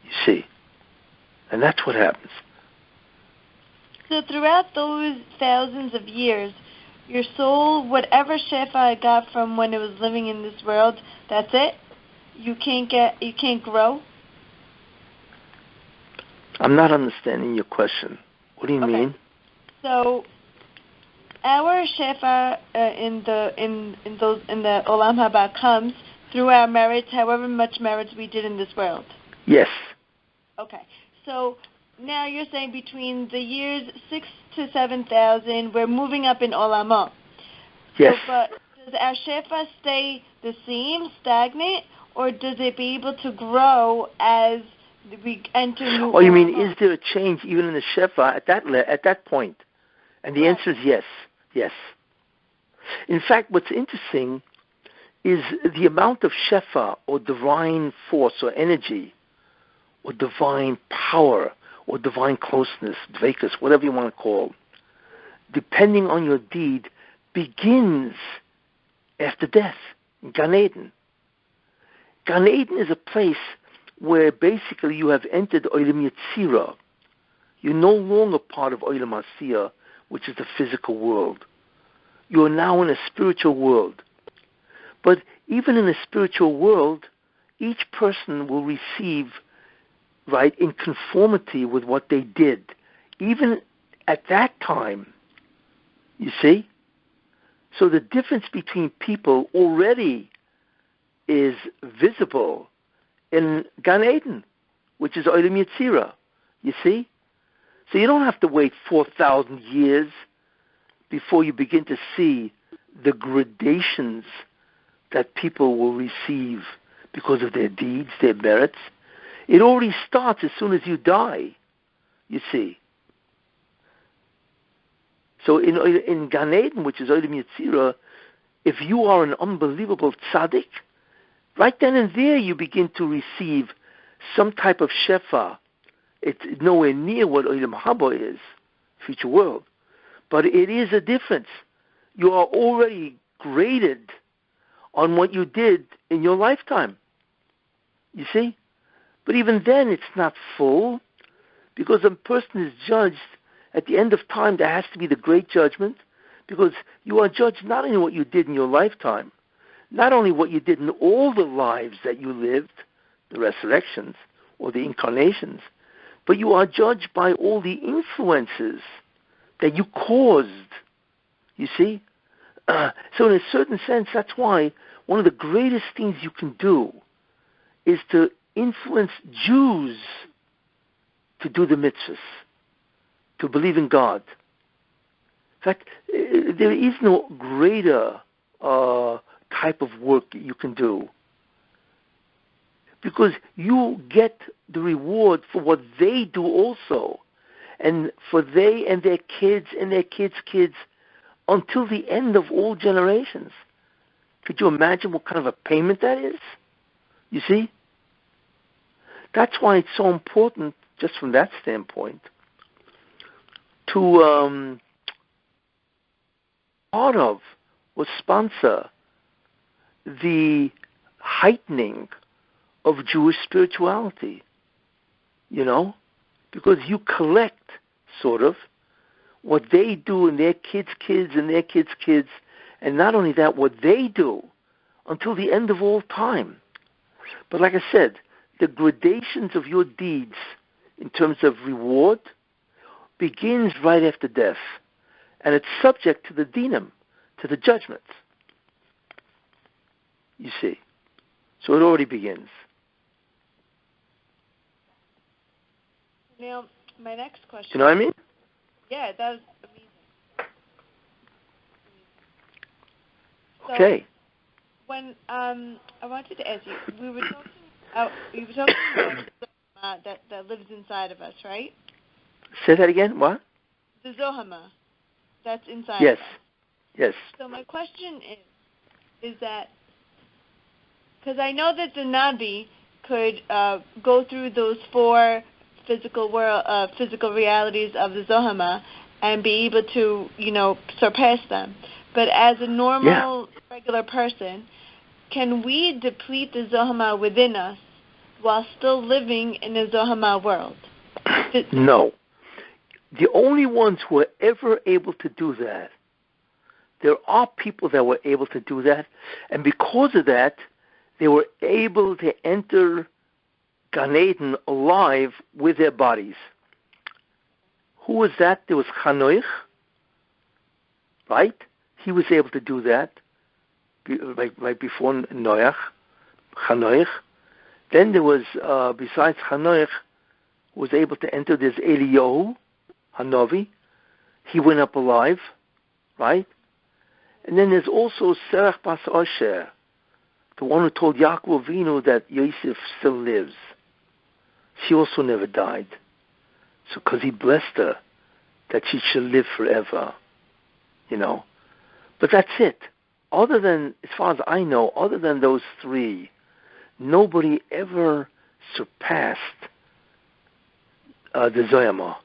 You see. And that's what happens. So throughout those thousands of years, your soul, whatever shefa it got from when it was living in this world, that's it? You can't grow? I'm not understanding your question. What do you mean? So our shefa in the Olam Haba comes through our merits, however much merits we did in this world. Yes. Okay. So now you're saying between the years 6 to 7,000, we're moving up in Olamah. Yes. So, but does our shefa stay the same, stagnant, or does it be able to grow as we enter new? Oh, you mean, is there a change even in the shefa at that point? And the answer is yes. Yes. In fact, what's interesting is the amount of shefa, or divine force, or energy, or divine power, or divine closeness, dvekus, whatever you want to call, depending on your deed, begins after death, in Gan Eden. Gan Eden is a place where basically you have entered Olam Yetzirah. You're no longer part of Olam Asiyah, which is the physical world. You are now in a spiritual world. But even in a spiritual world, each person will receive, right, in conformity with what they did. Even at that time, you see? So the difference between people already is visible in Gan Eden, which is Olam Yetzirah, you see? So you don't have to wait 4,000 years before you begin to see the gradations that people will receive because of their deeds, their merits. It already starts as soon as you die, you see. So in Gan Eden, which is Olam Yetzirah, if you are an unbelievable tzaddik, right then and there you begin to receive some type of shefa. It's nowhere near what Olam Haba is, future world. But it is a difference. You are already graded on what you did in your lifetime. You see? But even then, it's not full, because a person is judged at the end of time. There has to be the great judgment, because you are judged not only what you did in your lifetime, not only what you did in all the lives that you lived, the resurrections or the incarnations, but you are judged by all the influences that you caused. You see? So in a certain sense, that's why one of the greatest things you can do is to influence Jews to do the mitzvahs, to believe in God. In fact, there is no greater type of work you can do, because you get the reward for what they do also, and for they and their kids and their kids' kids until the end of all generations. Could you imagine what kind of a payment that is? You see? That's why it's so important, just from that standpoint, to part of or sponsor the heightening of Jewish spirituality, you know, because you collect, sort of, what they do and their kids' kids and their kids' kids, and not only that, what they do until the end of all time. But like I said, the gradations of your deeds in terms of reward begins right after death, and it's subject to the dinam, to the judgments. You see. So it already begins. Now, my next question. You know what I mean? Yeah, that was amazing. Okay. So, when I wanted to ask you, we were talking about that lives inside of us, right? Say that again. What? The Zohama that's inside yes. of us. Yes. So my question is that, because I know that the Nabi could go through those four physical realities of the Zohama and be able to, surpass them. But as a normal, regular person, can we deplete the Zohama within us while still living in the Zohama world? No. The only ones who are ever able to do that, there are people that were able to do that, and because of that, they were able to enter Gan Eden alive with their bodies. Who was that? There was Chanoich, right? He was able to do that right before Noach, Chanoich. Then there was, besides Chanoich, who was able to enter, there's Eliyahu, Hanavi. He went up alive, right? And then there's also Serach Bas Osher, the one who told Yaakov Avinu that Yosef still lives. She also never died. So because he blessed her, that she should live forever, But that's it. Other than, as far as I know, other than those three, nobody ever surpassed the Zoyama.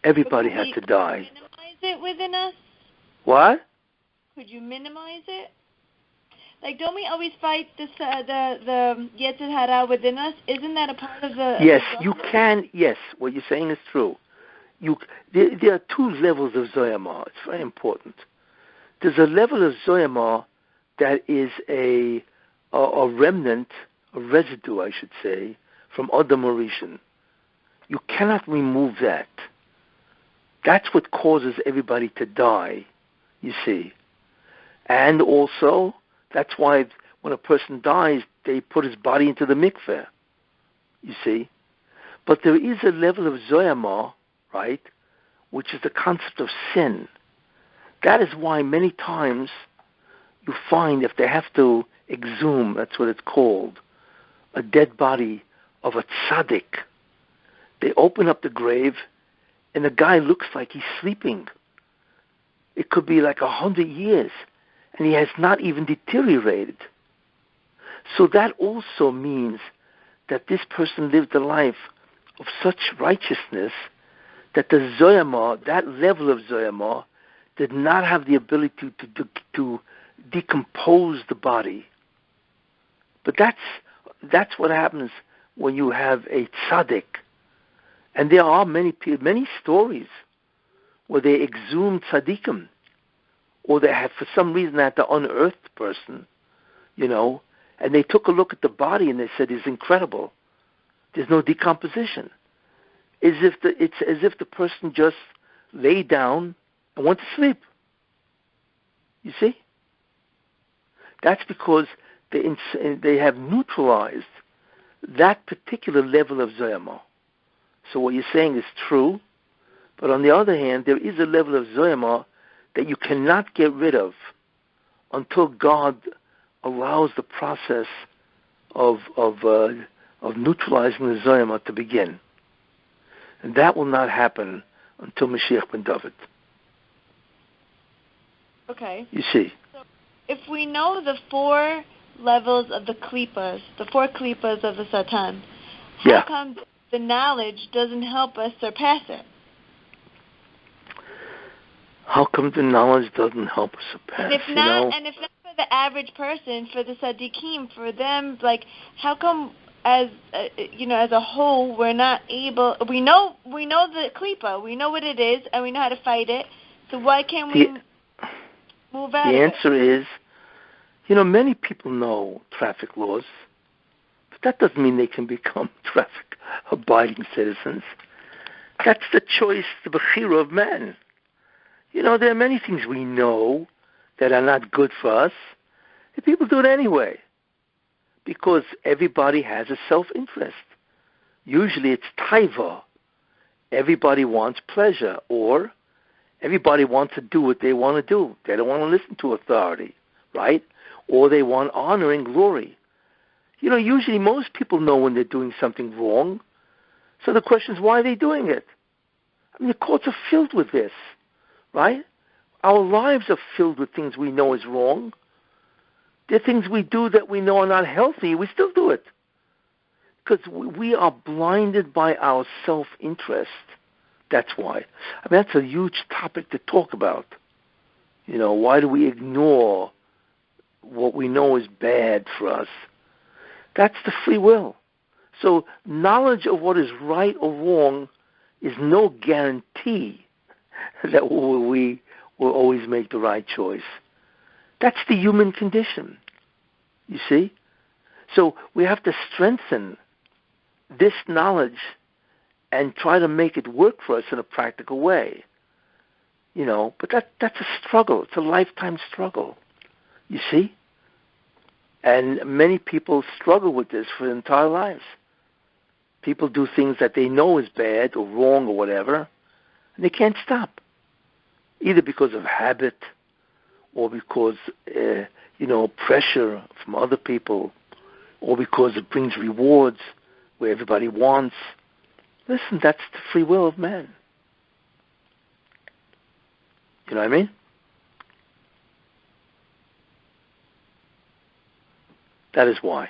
Everybody had to die. Could you minimize it within us? What? Could you minimize it? Like, don't we always fight the Yetzer Hara within us? Isn't that a part of the... Yes, you can. Yes, what you're saying is true. There are two levels of Zoyama. It's very important. There's a level of Zoyama that is a remnant, a residue, I should say, from Adam Orishan. You cannot remove that. That's what causes everybody to die, you see. And also, that's why when a person dies, they put his body into the mikveh, you see. But there is a level of Zoyama, right, which is the concept of sin. That is why many times you find if they have to exhume, that's what it's called, a dead body of a tzaddik, they open up the grave and the guy looks like he's sleeping. It could be like 100 years and he has not even deteriorated. So that also means that this person lived a life of such righteousness that the Zoyama, that level of Zoyama, did not have the ability to decompose the body. But that's what happens when you have a tzaddik. And there are many stories where they exhumed tzaddikim, or they have, for some reason, had to unearth the person, and they took a look at the body and they said, it's incredible. There's no decomposition. It's as if the person just lay down and went to sleep. You see? That's because they have neutralized that particular level of Zoyama. So what you're saying is true, but on the other hand, there is a level of Zoyama that you cannot get rid of until God allows the process of neutralizing the Zoyama to begin. And that will not happen until Mashiach ben David. Okay. You see. So if we know the 4 levels of the klipas, the 4 klipas of the Satan, how come the knowledge doesn't help us surpass it? How come the knowledge doesn't help us surpass? And if not for the average person, for the tzaddikim, for them, how come as a whole we're not able? We know the klipa, we know what it is, and we know how to fight it. So why can't we move out of it? The answer is, many people know traffic laws, but that doesn't mean they can become traffic-abiding citizens. That's the choice, the bechira of man. There are many things we know that are not good for us, and people do it anyway, because everybody has a self-interest. Usually it's taiva. Everybody wants pleasure, or everybody wants to do what they want to do. They don't want to listen to authority, right? Or they want honor and glory. Usually most people know when they're doing something wrong. So the question is, why are they doing it? The courts are filled with this, right? Our lives are filled with things we know is wrong. There are things we do that we know are not healthy. We still do it. Because we are blinded by our self-interest. That's why. That's a huge topic to talk about. Why do we ignore what we know is bad for us? That's the free will. So knowledge of what is right or wrong is no guarantee that we will always make the right choice. That's the human condition, you see? So we have to strengthen this knowledge and try to make it work for us in a practical way. But that's a struggle. It's a lifetime struggle, you see? And many people struggle with this for their entire lives. People do things that they know is bad or wrong or whatever, and they can't stop. Either because of habit or because, pressure from other people, or because it brings rewards where everybody wants. Listen, that's the free will of man. You know what I mean? That is why.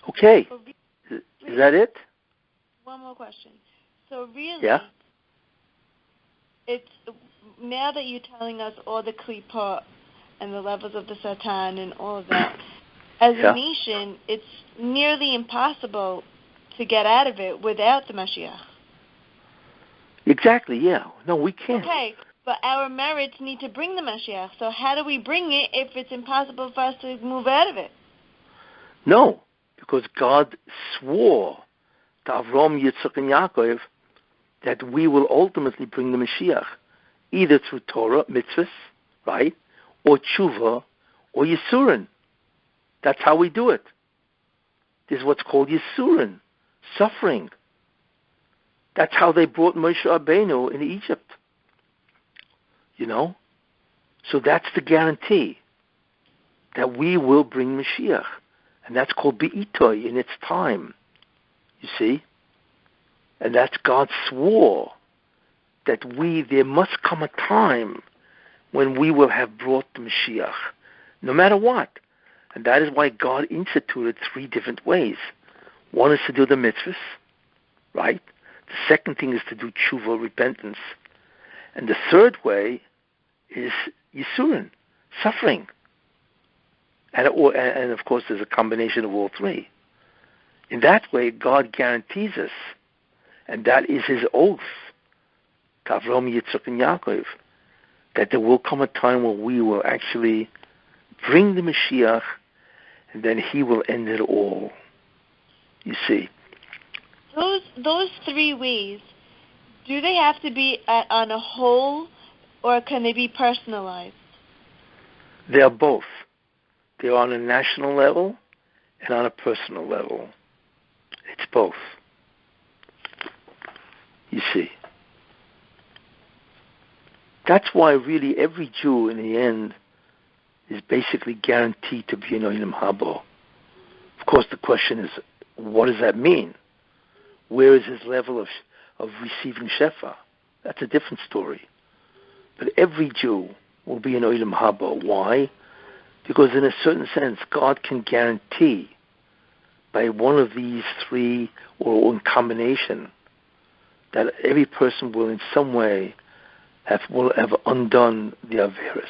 Okay. Is that it? One more question. So really, it's now that you're telling us all the klipa and the levels of the Satan and all of that, as a nation, it's nearly impossible to get out of it without the Mashiach. Exactly, yeah. No, we can't. Okay, but our merits need to bring the Mashiach. So how do we bring it if it's impossible for us to move out of it? No, because God swore to Avram, Yitzchak, and Yaakov that we will ultimately bring the Mashiach, either through Torah, mitzvahs, right, or tshuva, or Yisurin. That's how we do it. This is what's called Yisurin, suffering. That's how they brought Moshe Rabbeinu in Egypt. So that's the guarantee that we will bring Mashiach. And that's called Be'itoy, in its time. You see? And that's God swore that there must come a time when we will have brought the Mashiach, no matter what. And that is why God instituted 3 different ways. One is to do the mitzvahs, The second thing is to do tshuva, repentance. And the third way is yisurin, suffering. And of course, there's a combination of all three. In that way, God guarantees us, and that is His oath, to Avraham, Yitzchak, and Yaakov, that there will come a time where we will actually bring the Mashiach, and then He will end it all. You see. Those three ways, do they have to be on a whole, or can they be personalized? They are both. They are on a national level and on a personal level. It's both. You see. That's why really every Jew in the end is basically guaranteed to be an Olam Haba. Of course, the question is, what does that mean? Where is his level of receiving Shefa? That's a different story. But every Jew will be an Olam Haba. Why? Because in a certain sense, God can guarantee by one of these three or in combination that every person will in some way have undone the Averis.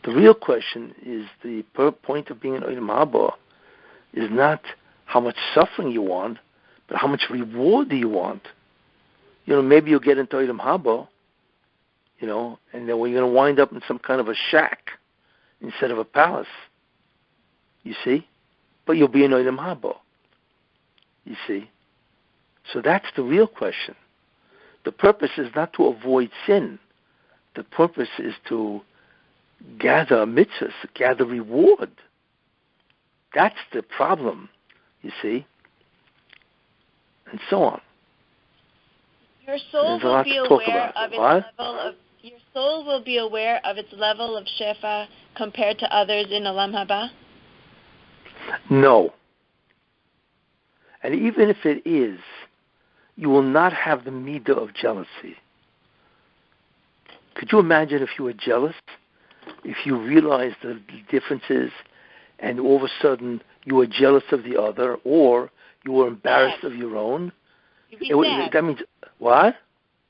The real question is the point of being an Olam Haba is not how much suffering you want, but how much reward do you want? Maybe you'll get into Olam Haba, and then you're going to wind up in some kind of a shack instead of a palace. You see? But you'll be an Olam Haba. You see? So that's the real question. The purpose is not to avoid sin. The purpose is to gather mitzvahs, gather reward. That's the problem, you see? And so on. Your soul will be aware of its level of your soul will be aware of its level of shefa compared to others in Olam Haba? No. And even if it is, you will not have the midah of jealousy. Could you imagine if you were jealous? If you realized the differences and all of a sudden you were jealous of the other or you were embarrassed of your own? You'd be sad. That means, what?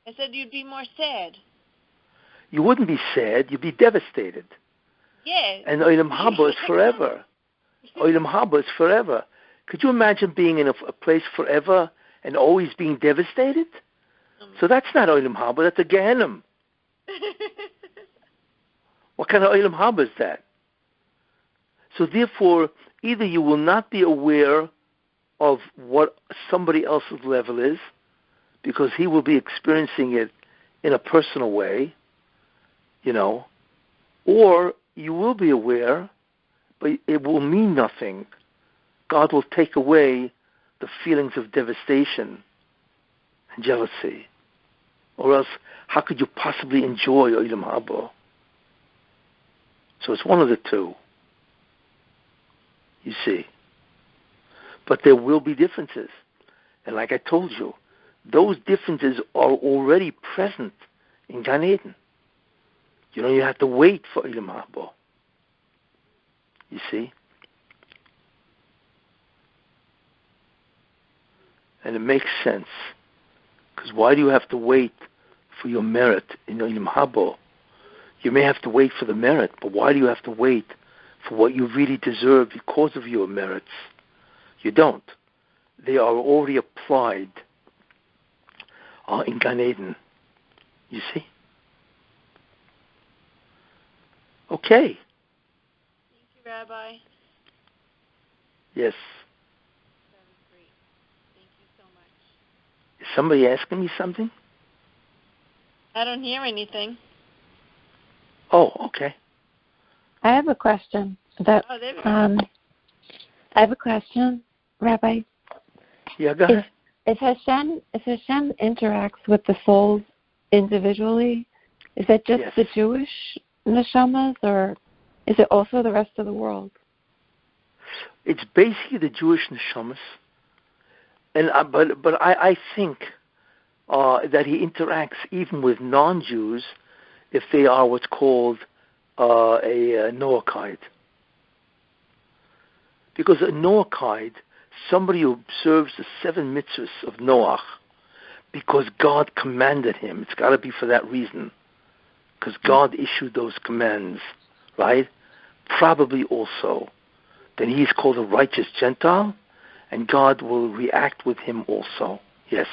I said you'd be more sad. You wouldn't be sad, you'd be devastated. Yeah. And Olam Haba is forever. Olam Haba is forever. Could you imagine being in a place forever and always being devastated? So that's not Olam Haba, that's a Gehenna. What kind of Olam Haba is that? So therefore, either you will not be aware of what somebody else's level is, because he will be experiencing it in a personal way, or you will be aware, but it will mean nothing. God will take away the feelings of devastation and jealousy. Or else, how could you possibly enjoy Olam Haba? So it's one of the two, you see. But there will be differences. And like I told you, those differences are already present in Gan Eden. You have to wait for Olam Haba. You see? And it makes sense. Because why do you have to wait for your merit in Olam Haba? You may have to wait for the merit, but why do you have to wait for what you really deserve because of your merits? You don't. They are already applied in Gan Eden. You see? Okay. Thank you, Rabbi. Yes. That was great. Thank you so much. Is somebody asking me something? I don't hear anything. Oh, okay. I have a question. There we go. I have a question, Rabbi. Yeah, go ahead. If Hashem interacts with the souls individually, is that just the Jewish neshamas, or is it also the rest of the world? It's basically the Jewish neshamas, and but I think that he interacts even with non-Jews if they are what's called a Noachide. Because a Noachide, somebody who observes the 7 mitzvahs of Noach, because God commanded him. It's got to be for that reason. Because God issued those commands, right? Probably also. Then he's called a righteous Gentile, and God will react with him also. Yes.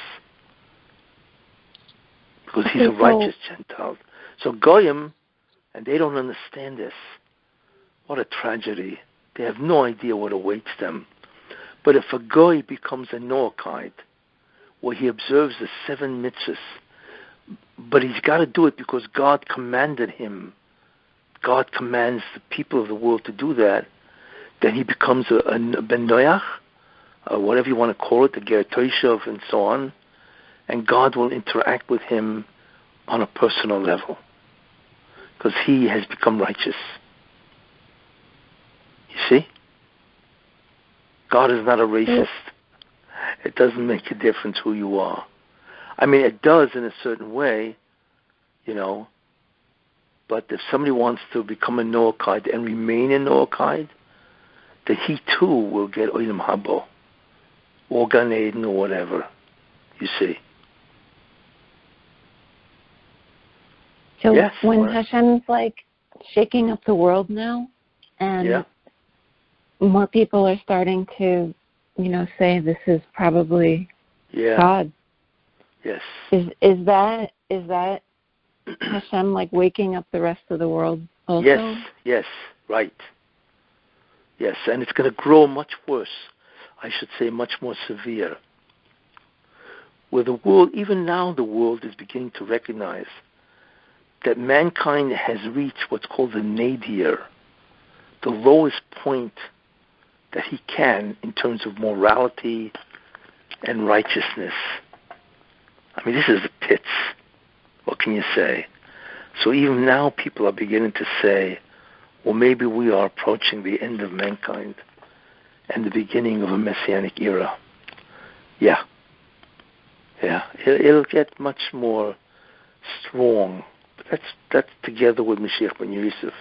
Because he's a righteous Gentile. So Goyim, and they don't understand this. What a tragedy. They have no idea what awaits them. But if a Goy becomes a Noachide, where he observes the 7 mitzvahs, but he's got to do it because God commanded him. God commands the people of the world to do that. Then he becomes a Ben Noach, whatever you want to call it, the Ger Toishav and so on. And God will interact with him on a personal level. Because he has become righteous. You see? God is not a racist. It doesn't make a difference who you are. I mean, it does in a certain way, you know. But if somebody wants to become a Noachide and remain a Noachide, then he too will get Olam Haba, or Gan Eden, or whatever. You see. So yes, when Hashem's like shaking up the world now, and more people are starting to, say this is probably God. Yes. Is that Hashem like waking up the rest of the world also? Yes, right. Yes, and it's going to grow much worse. I should say much more severe. Where the world, even now the world is beginning to recognize that mankind has reached what's called the nadir, the lowest point that he can in terms of morality and righteousness. I mean, this is the pits. What can you say? So even now people are beginning to say, well, maybe we are approaching the end of mankind and the beginning of a messianic era. Yeah. It'll get much more strong. But that's together with Mashiach ben Yosef.